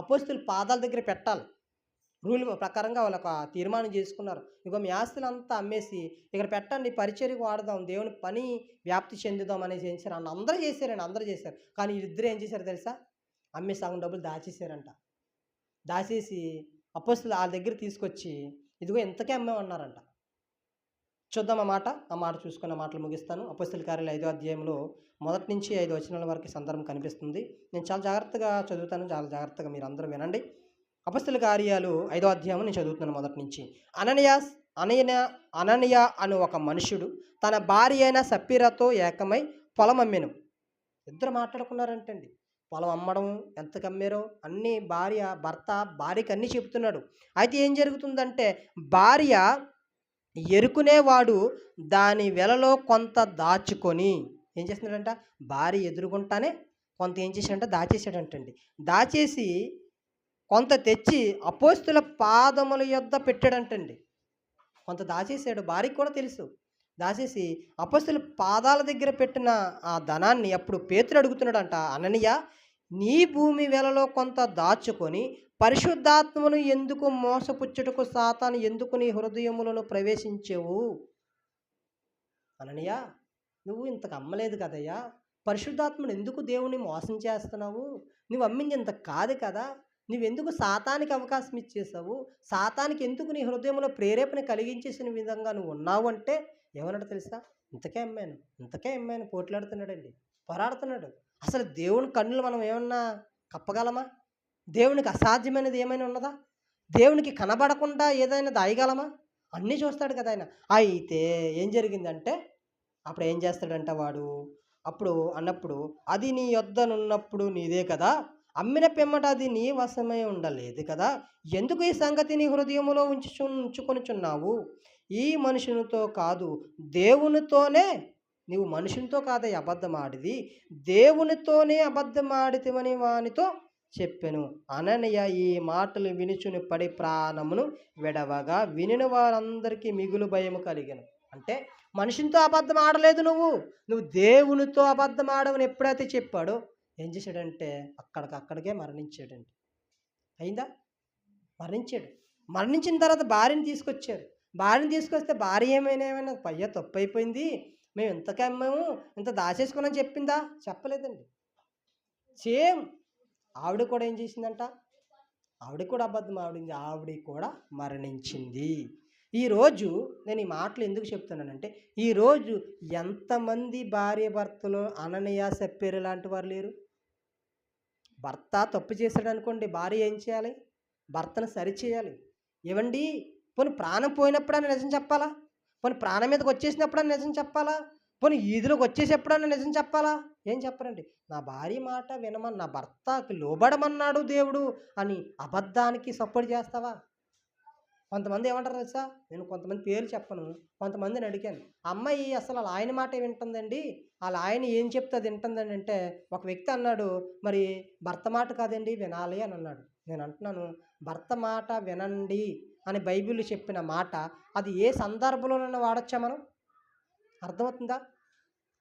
అపోస్తలుల పాదాల దగ్గర పెట్టాలి. రూల్ ప్రకారంగా వాళ్ళొక తీర్మానం చేసుకున్నారు. ఇగో మీ ఆస్తులంతా అమ్మేసి ఇక్కడ పెట్టండి, పరిచర్యకు వాడదాం, దేవుని పని వ్యాప్తి చెందుదాం అనేసి ఏం చేశారు అందరూ చేశారండి, అందరూ చేశారు. కానీ వీళ్ళిద్దరూ ఏం చేశారో తెలుసా? అమ్మే సగం డబ్బులు దాచేసారంట. దాచేసి అపోస్తలులు ఆళ్ళ దగ్గర తీసుకొచ్చి ఇదిగో ఇంతకే అమ్మామన్నారంట. చూద్దాం ఆ మాట చూసుకున్న మాటలు ముగిస్తాను. అపోస్తలుల కార్యాలు 5వ అధ్యాయంలో 1 నుంచి 5 వచనాల వరకు సందర్భం కనిపిస్తుంది. నేను చాలా జాగ్రత్తగా చదువుతాను, చాలా జాగ్రత్తగా మీరు అందరూ వినండి. అపోస్తలుల కార్యాలు 5వ అధ్యాయం నేను చదువుతున్నాను 1 నుంచి. అననీయ అను ఒక మనుషుడు తన భార్య అయిన సప్పీరాతో ఏకమై పొలం అమ్మెను. ఇద్దరు మాట్లాడుకున్నారంటండి. పొలం అమ్మడం, ఎంతకు అమ్మారో అన్నీ భర్త భార్యకి అన్నీ చెబుతున్నాడు. అయితే ఏం జరుగుతుందంటే భార్య ఎరుకునేవాడు దాని వెలలో కొంత దాచుకొని ఏం చేస్తున్నాడంట, భార్య ఎదురుగుంటానే కొంత ఏం చేశాడంట, దాచేసాడంటండి. దాచేసి కొంత తెచ్చి అపోస్తుల పాదముల యొద్ద పెట్టాడంటండి. కొంత దాచేసాడు, భార్యకి కూడా తెలుసు. దాచేసి అపోస్తుల పాదాల దగ్గర పెట్టిన ఆ ధనాన్ని అప్పుడు పేతురు అడుగుతున్నాడంట, అననీయ, నీ భూమి వెలలో కొంత దాచుకొని పరిశుద్ధాత్మను ఎందుకు మోసపుచ్చుటకు సాతాను ఎందుకు నీ హృదయములను ప్రవేశించేవు? అననీయ, నువ్వు ఇంతకు అమ్మలేదు కదయ్యా, పరిశుద్ధాత్మను ఎందుకు దేవుని మోసం చేస్తున్నావు? నువ్వు అమ్మింది ఇంత కాదు కదా, నువ్వెందుకు సాతానికి అవకాశం ఇచ్చేసావు? సాతానికి ఎందుకు నీ హృదయంలో ప్రేరేపణ కలిగించేసిన విధంగా నువ్వు ఉన్నావు అంటే ఏమన్నాడు తెలుసా? ఇంతకే అమ్మాను పోట్లాడుతున్నాడండి, పోరాడుతున్నాడు. అసలు దేవుని కన్నులు మనం ఏమన్నా కప్పగలమా? దేవునికి అసాధ్యమైనది ఏమైనా ఉన్నదా? దేవునికి కనబడకుండా ఏదైనా దాయగలమా? అన్నీ చూస్తాడు కదా ఆయన. అయితే ఏం జరిగిందంటే అప్పుడు ఏం చేస్తాడంట వాడు, అన్నప్పుడు అది నీ యొద్దనున్నప్పుడు నీదే కదా, అమ్మిన పిమ్మట అది నీ వశమై ఉండలేదు కదా, ఎందుకు ఈ సంగతి నీ హృదయములో ఉంచుకొనుచున్నావు? ఈ మనుషునితో కాదు దేవునితోనే, నీవు మనుషునితో కాదే అబద్ధమాడిది, దేవునితోనే అబద్ధమాడితివని వానితో చెప్పెను. అననీయ ఈ మాటలు వినుచుని పడి ప్రాణమును విడవగా వినిన వారందరికీ మిగులు భయము కలిగెను. అంటే మనుషునితో అబద్ధం ఆడలేదు, నువ్వు దేవునితో అబద్ధం ఆడవని ఎప్పుడైతే చెప్పాడో ఏం చేశాడంటే అక్కడికే మరణించాడండి. అయిందా? మరణించిన తర్వాత భార్యని తీసుకొచ్చారు. భార్యని తీసుకొస్తే భార్య ఏమైనా పయ్య తప్పు అయిపోయింది, మేము ఇంతకే అమ్మాము, ఇంత దాచేసుకున్నాం చెప్పిందా? చెప్పలేదండి. సేమ్ ఆవిడ కూడా ఏం చేసిందంట, ఆవిడ కూడా అబద్ధం ఆవిడింది, ఆవిడ కూడా మరణించింది. ఈరోజు నేను ఈ మాటలు ఎందుకు చెప్తున్నానంటే ఈరోజు ఎంతమంది భార్య భర్తలు అననీయ సప్పీరా లాంటి వారు లేరు? భర్త తప్పు చేశాడు అనుకోండి, భార్య ఏం చేయాలి? భర్తను సరిచేయాలి. ఏవండి, పోనీ ప్రాణం పోయినప్పుడైనా నిజం చెప్పాలా? పోనీ ప్రాణం మీదకి వచ్చేసినప్పుడైనా నిజం చెప్పాలా? పోనీ ఈదులోకి వచ్చేసేప్పుడైనా నిజం చెప్పాలా? ఏం చెప్పరండి. నా భార్య మాట వినమని, నా భర్తకి లోబడమన్నాడు దేవుడు అని అబద్ధానికి సపోర్ట్ చేస్తావా? కొంతమంది ఏమంటారు తెలుసా? నేను కొంతమంది పేర్లు చెప్పను, కొంతమందిని అడిగాను. అమ్మాయి అసలు వాళ్ళ ఆయన మాట వింటుందండి, వాళ్ళ ఆయన ఏం చెప్తే అది వింటుందండి అంటే ఒక వ్యక్తి అన్నాడు, మరి భర్త మాట కాదండి వినాలి అని అన్నాడు. నేను అంటున్నాను, భర్త మాట వినండి అని బైబిల్ చెప్పిన మాట అది ఏ సందర్భంలోనైనా వాడచ్చా మనం? అర్థమవుతుందా?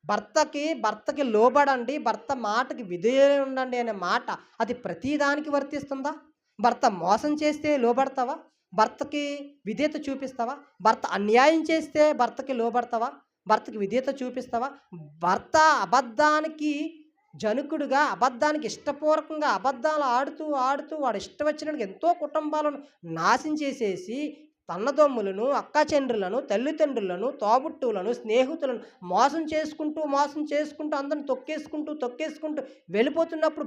భర్తకి లోబడండి, భర్త మాటకి విధేయులై ఉండండి అనే మాట అది ప్రతిదానికి వర్తిస్తుందా? భర్త మోసం చేస్తే లోబడతావా? భర్తకి విధేయత చూపిస్తావా? భర్త అన్యాయం చేస్తే భర్తకి లోబడతావా? భర్తకి విధేయత చూపిస్తావా? భర్త అబద్ధానికి జనకుడుగా, అబద్ధానికి ఇష్టపూర్వకంగా అబద్ధాలు ఆడుతూ వాడు ఇష్టం వచ్చినట్టుగా ఎంతో కుటుంబాలను నాశనం చేసేసి తన్నదమ్ములను, అక్కాచెండ్రులను, తల్లిదండ్రులను, తోబుట్టువులను, స్నేహితులను మోసం చేసుకుంటూ అందరిని తొక్కేసుకుంటూ వెళ్ళిపోతున్నప్పుడు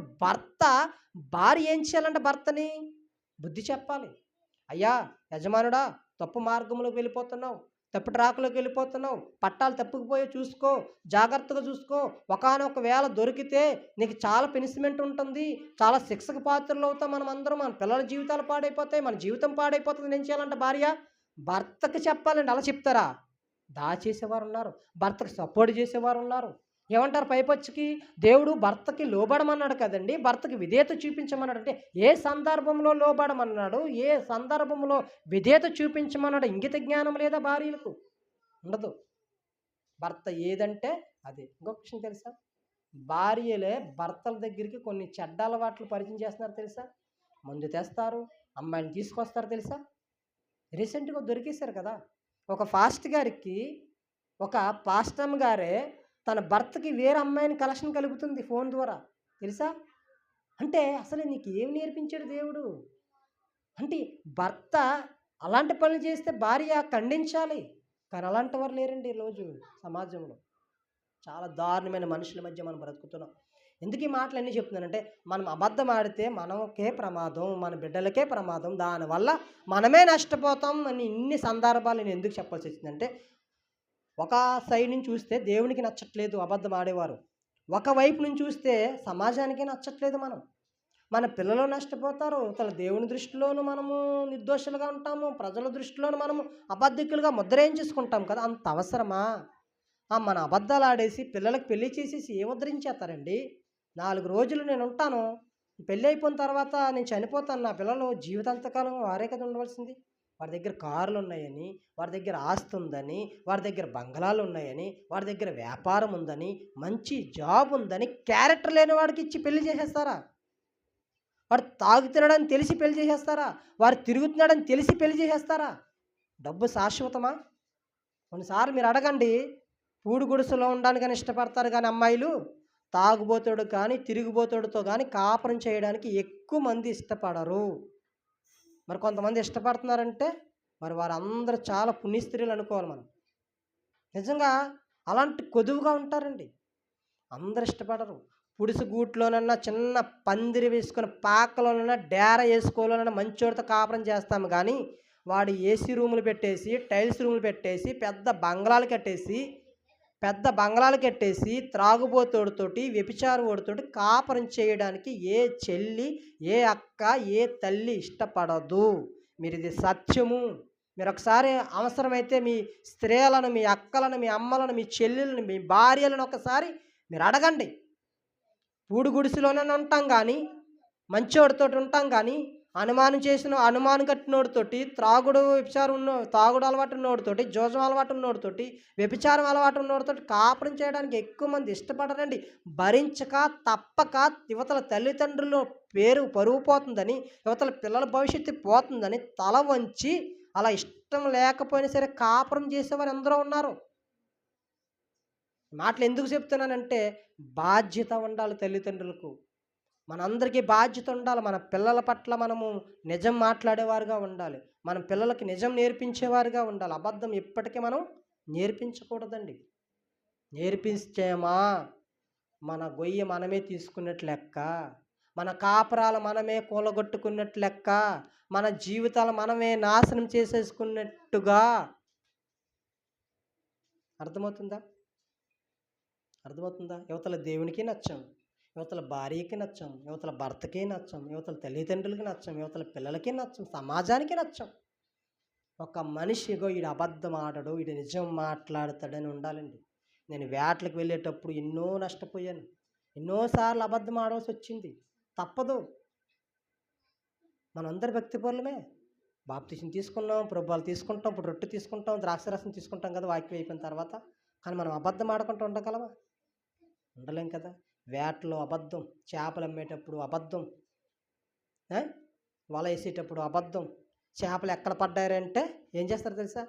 భార్య ఏం చేయాలంటే భర్తని బుద్ధి చెప్పాలి. అయ్యా యజమానుడా, తప్పు మార్గంలోకి వెళ్ళిపోతున్నావు, తప్పు ట్రాక్లోకి వెళ్ళిపోతున్నావు, పట్టాలు తప్పుకుపోయే చూసుకో, జాగ్రత్తగా చూసుకో, ఒకానొక వేళ దొరికితే నీకు చాలా పనిష్మెంట్ ఉంటుంది, చాలా శిక్షకు పాత్రలు అవుతాం మనం అందరం, మన పిల్లల జీవితాలు పాడైపోతాయి, మన జీవితం పాడైపోతుంది. ఏం చేయాలంటే భార్య భర్తకు చెప్పాలండి. అలా చెప్తారా? దాచేసేవారు ఉన్నారు, భర్తకు సపోర్ట్ చేసేవారు ఉన్నారు. ఏమంటారు పైపొచ్చికి? దేవుడు భర్తకి లోబడమన్నాడు కదండి, భర్తకి విధేయత చూపించమన్నాడు. అంటే ఏ సందర్భంలో లోబడమన్నాడు, ఏ సందర్భంలో విధేయత చూపించమన్నాడు? ఇంగిత జ్ఞానం లేదా భార్యలకు? ఉండదు. భర్త ఏదంటే అదే. ఇంకొక విషయం తెలుసా? భార్యలే భర్తల దగ్గరికి కొన్ని చెడ్డ అలవాట్లు పరిచయం చేస్తున్నారు తెలుసా? మందు తెస్తారు, అమ్మాయిని తీసుకొస్తారు తెలుసా? రీసెంట్‌గా దొరికేశారు కదా! ఒక ఒక పాస్టమ్ గారే తన భర్తకి వేరే అమ్మాయిని కలెక్షన్ కలుపుతుంది ఫోన్ ద్వారా. తెలుసా? అంటే అసలు నీకేం నేర్పించాడు దేవుడు? అంటే భర్త అలాంటి పనులు చేస్తే భార్య ఖండించాలి. కానీ అలాంటి వారు లేరండి ఈరోజు సమాజంలో. చాలా దారుణమైన మనుషుల మధ్య మనం బ్రతుకుతున్నాం. ఎందుకు ఈ మాటలన్నీ చెప్తున్నానంటే, మనం అబద్ధం ఆడితే మనకే ప్రమాదం, మన బిడ్డలకే ప్రమాదం. దానివల్ల మనమే నష్టపోతాం అని ఇన్ని సందర్భాలు నేను ఎందుకు చెప్పాల్సి వచ్చిందంటే, ఒక సైడ్ నుంచి చూస్తే దేవునికి నచ్చట్లేదు అబద్ధం ఆడేవారు. ఒకవైపు నుంచి చూస్తే సమాజానికే నచ్చట్లేదు మనం. మన పిల్లలు నష్టపోతారు. అసలు దేవుని దృష్టిలోనూ మనము నిర్దోషులుగా ఉంటాము. ప్రజల దృష్టిలోనూ మనము అబద్ధికులుగా ముద్రేయించేసుకుంటాం కదా! అంత అవసరమా? మన అబద్ధాలు ఆడేసి పిల్లలకి పెళ్లి చేసేసి ఏం ఉద్ధరించేస్తారండి? 4 రోజులు నేనుంటాను. పెళ్ళి అయిపోయిన తర్వాత నేను చనిపోతాను. నా పిల్లలు జీవితాంతకాలం వారే కదా ఉండవలసింది. వాడి దగ్గర కార్లున్నాయని, వాడి దగ్గర ఆస్తి ఉందని, వాడి దగ్గర బంగళాలు ఉన్నాయని, వాడి దగ్గర వ్యాపారం ఉందని, మంచి జాబ్ ఉందని క్యారెక్టర్ లేని వాడికి ఇచ్చి పెళ్లి చేసేస్తారా? వాడు తాగుతున్నాడని తెలిసి పెళ్లి చేసేస్తారా? వాడు తిరుగుతున్నాడని తెలిసి పెళ్లి చేసేస్తారా? డబ్బు శాశ్వతమా? కొన్నిసార్లు మీరు అడగండి, పూడి గుడిసెలో ఉండడానికని ఇష్టపడతారు కానీ అమ్మాయిలు, తాగుబోతుడు కానీ తిరిగిబోతుడితో కానీ కాపురం చేయడానికి ఎక్కువ మంది ఇష్టపడరు. మరి కొంతమంది ఇష్టపడుతున్నారంటే మరి వారందరూ చాలా పుణ్యస్త్రీలు అనుకోవాలి మనం. నిజంగా అలాంటి కొదువుగా ఉంటారండి. అందరు ఇష్టపడరు. పుడిసి గూట్లోనన్నా చిన్న పందిరి వేసుకొని పాకలోనన్నా డేర వేసుకోవాలన్నా మంచోడితో కాపురం చేస్తాము కానీ వాడు ఏసీ రూములు పెట్టేసి టైల్స్ రూములు పెట్టేసి పెద్ద బంగళాలు కట్టేసి త్రాగుబోతోడితోటి వ్యభిచారం ఓడితోటి కాపురం చేయడానికి ఏ చెల్లి, ఏ అక్క, ఏ తల్లి ఇష్టపడదు. మీరు ఇది సత్యము. మీరు ఒకసారి అవసరమైతే మీ స్త్రీలను, మీ అక్కలను, మీ అమ్మలను, మీ చెల్లెలను, మీ భార్యలను ఒకసారి మీరు అడగండి. పూడి గుడిసెలోనే ఉంటాం కానీ మంచోడితో ఉంటాం కానీ అనుమానం కట్టినోడితోటి తాగుడు అలవాటు ఉన్నోడితోటి, జోజం అలవాటు ఉన్నోడితోటి, వ్యభిచారం అలవాటు ఉన్నోడితోటి కాపురం చేయడానికి ఎక్కువ మంది ఇష్టపడరండి. భరించక తప్పక యువతల తల్లిదండ్రుల పేరు పరువు పోతుందని, యువతల పిల్లల భవిష్యత్తు పోతుందని తల వంచి అలా ఇష్టం లేకపోయినా సరే కాపురం చేసేవారు ఎందరో ఉన్నారు. మాటలు ఎందుకు చెప్తున్నానంటే బాధ్యత ఉండాలి తల్లిదండ్రులకు. మనందరికీ బాధ్యత ఉండాలి. మన పిల్లల పట్ల మనము నిజం మాట్లాడేవారుగా ఉండాలి. మన పిల్లలకి నిజం నేర్పించేవారుగా ఉండాలి. అబద్ధం ఎప్పటికీ మనం నేర్పించకూడదండి. నేర్పించామా మన గొయ్యి మనమే తీసుకున్నట్లు లెక్క, మన కాపురాలు మనమే కూలగొట్టుకున్నట్లు లెక్క, మన జీవితాలు మనమే నాశనం చేసేసుకున్నట్టుగా. అర్థమవుతుందా? యువతల దేవునికి నచ్చం, యువతల భార్యకి నచ్చం, యువతల భర్తకి నచ్చం, యువతల తల్లిదండ్రులకి నచ్చం, యువతల పిల్లలకి నచ్చం, సమాజానికి నచ్చం. ఒక మనిషిగో ఈడు అబద్ధం ఆడడు, ఈడు నిజం మాట్లాడతాడని ఉండాలండి. నేను వేటలకు వెళ్ళేటప్పుడు ఎన్నో నష్టపోయాను. ఎన్నోసార్లు అబద్ధం ఆడవలసి వచ్చింది. తప్పదు. మనందరి భక్తిపరులమే. బాప్తిసం తీసుకున్నాం, ప్రభువాలు తీసుకుంటాం, ఇప్పుడు రొట్టె తీసుకుంటాం, ద్రాక్షరసం తీసుకుంటాం కదా వాక్యం అయిపోయిన తర్వాత. కానీ మనం అబద్ధం ఆడకుండా ఉండగలమా? ఉండలేం కదా. వేటలో అబద్ధం, చేపలు అమ్మేటప్పుడు అబద్ధం, వల వేసేటప్పుడు అబద్ధం. చేపలు ఎక్కడ పడ్డారంటే ఏం చేస్తారు తెలుసా?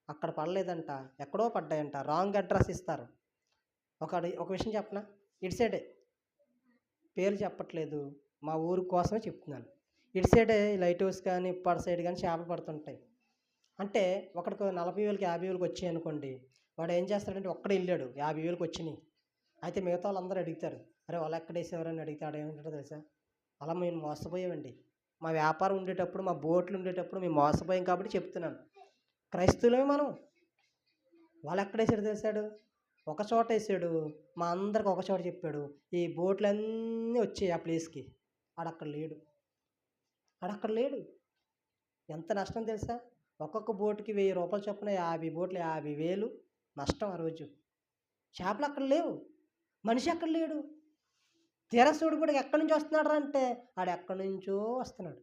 అక్కడ పడలేదంట, ఎక్కడో పడ్డాయంట. రాంగ్ అడ్రస్ ఇస్తారు. ఒక విషయం చెప్పనా? ఇటు సైడే, పేరు చెప్పట్లేదు, మా ఊరు కోసమే చెప్తున్నాను. ఇటు సైడే లైట్ హౌస్ కానీ ఇప్పటి సైడ్ కానీ చేపలు పడుతుంటాయి. అంటే ఒకడికి 40,000కి 50,000కి వచ్చాయి అనుకోండి, వాడు ఏం చేస్తాడంటే ఒక్కడే వెళ్ళాడు, 50,000కి వచ్చినాయి. అయితే మిగతా వాళ్ళందరూ అడుగుతారు, అరే వాళ్ళు ఎక్కడ వేసేవారని అడుగుతాడు. ఏమంటాడో తెలుసా? అలా మేము మోసపోయామండి. మా వ్యాపారం ఉండేటప్పుడు, మా బోట్లు ఉండేటప్పుడు మేము మోసపోయాం కాబట్టి చెప్తున్నాను. క్రైస్తవులమే మనం. వాళ్ళు ఎక్కడ వేసాడు తెలిసాడు? ఒక చోట వేసాడు, మా అందరికి ఒక చోట చెప్పాడు. ఈ బోట్లన్నీ వచ్చాయి ఆ ప్లేస్కి, ఆడక్కడ లేడు. ఎంత నష్టం తెలుసా? ఒక్కొక్క బోటుకి 1000 రూపాయలు చొప్పున 50 బోట్లు 50,000 నష్టం ఆ రోజు. చేపలు అక్కడ లేవు, మనిషి అక్కడ లేడు. తీరసుడు కూడా ఎక్కడి నుంచి వస్తున్నాడు అంటే ఆడు ఎక్కడి నుంచో వస్తున్నాడు.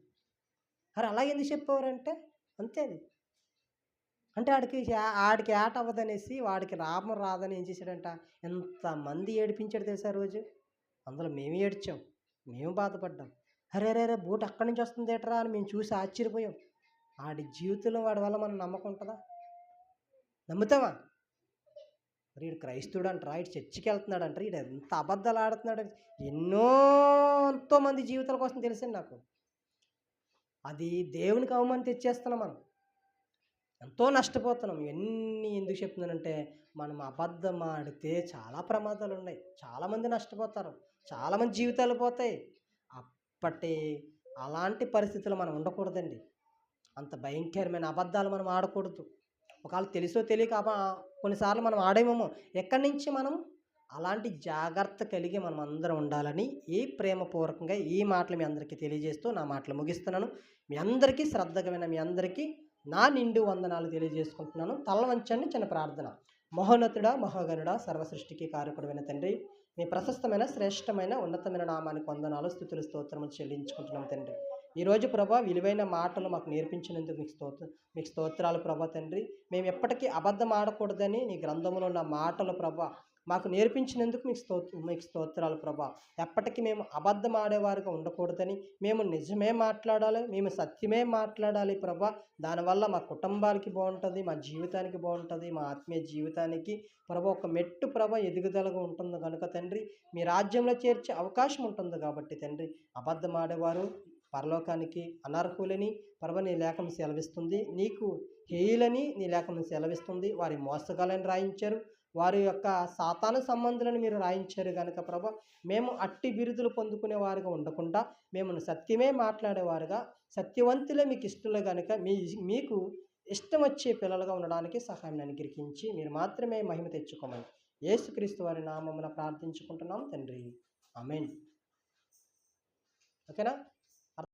అరే అలా ఎందుకు చెప్పేవారంటే అంతే అది. అంటే ఆడికి ఏట అవ్వదనేసి వాడికి లాభం రాదని ఏం చేశాడంట, ఎంతమంది ఏడిపించాడు తెలుసా ఆ రోజు. అందులో మేము ఏడ్చాం, మేము బాధపడ్డాం. అరే రే రే బోట్ అక్కడి నుంచి వస్తుంది ఏట్రా అని మేము చూసి ఆశ్చర్యపోయాం. ఆడి జీవితంలో వాడి వల్ల మనం నమ్మకం ఉంటుందా? నమ్ముతావా? మరి ఈడు క్రైస్తవుడు అంటారా, ఇటు చర్చికి వెళ్తున్నాడు అంటారా, ఈడు ఎంత అబద్ధాలు ఆడుతున్నాడు. ఎన్నో ఎంతోమంది జీవితాల కోసం తెలిసింది నాకు. అది దేవునికి అవమానం తెచ్చేస్తున్నాం మనం. ఎంతో నష్టపోతున్నాం. ఇవన్నీ ఎందుకు చెప్తున్నానంటే, మనం అబద్ధం ఆడితే చాలా ప్రమాదాలు ఉన్నాయి. చాలామంది నష్టపోతారు. చాలామంది జీవితాలు పోతాయి. అప్పటి అలాంటి పరిస్థితులు మనం ఉండకూడదండి. అంత భయంకరమైన అబద్ధాలు మనం ఆడకూడదు. ఒకవేళ తెలుసో తెలియక కొన్నిసార్లు మనం ఆడేమేమో. ఎక్కడి నుంచి మనం అలాంటి జాగ్రత్త కలిగి మనం అందరం ఉండాలని ఈ ప్రేమపూర్వకంగా ఈ మాటలు మీ అందరికీ తెలియజేస్తూ నా మాటలు ముగిస్తున్నాను. మీ అందరికీ శ్రద్ధగా విన్న మీ అందరికీ నా నిండు వందనాలు తెలియజేసుకుంటున్నాను. తల వంచండి, చిన్న ప్రార్థన. మహోన్నతుడా, మహాగణుడా, సర్వసృష్టికి కారకుడైన తండ్రి, మీ ప్రశస్తమైన శ్రేష్టమైన ఉన్నతమైన నామానికి వందనాలు, స్తుతులు, స్తోత్రములు చెల్లించుకుంటున్నాం తండ్రి. ఈరోజు ప్రభా విలువైన మాటలు మాకు నేర్పించినందుకు మీకు స్తోత్రాలు ప్రభా తండ్రి. మేము ఎప్పటికీ అబద్ధం ఆడకూడదని నీ గ్రంథంలో ఉన్న మాటలు ప్రభా మాకు నేర్పించినందుకు మీకు స్తోత్రాలు ప్రభా. ఎప్పటికీ మేము అబద్ధం ఆడేవారుగా ఉండకూడదని, మేము నిజమే మాట్లాడాలి, మేము సత్యమే మాట్లాడాలి ప్రభా. దానివల్ల మా కుటుంబానికి బాగుంటుంది, మా జీవితానికి బాగుంటుంది, మా ఆత్మీయ జీవితానికి ప్రభా ఒక మెట్టు ప్రభా ఎదుగుదలగా ఉంటుంది కనుక తండ్రి, మీ రాజ్యంలో చేర్చే అవకాశం ఉంటుంది కాబట్టి తండ్రి, అబద్ధం ఆడేవారు పరలోకానికి అనర్హులని ప్రభా నీ లేఖనం సెలవిస్తుంది. నీకు హేయులని నీ లేఖనం సెలవిస్తుంది. వారి మోసగాలని రాయించారు, వారి యొక్క సాతాను సంబంధులను మీరు రాయించారు కనుక ప్రభా, మేము అట్టి బిరుదులు పొందుకునే వారుగా ఉండకుండా మేము సత్యమే మాట్లాడేవారుగా, సత్యవంతులే మీకు ఇష్టలు కనుక మీకు ఇష్టం వచ్చే పిల్లలుగా ఉండడానికి సహాయం అనుగ్రహించి మీరు మాత్రమే మహిమ తెచ్చుకోమని యేసుక్రీస్తు వారి నామమున ప్రార్థించుకుంటున్నాం తండ్రి. ఆమేన్. ఓకేనా?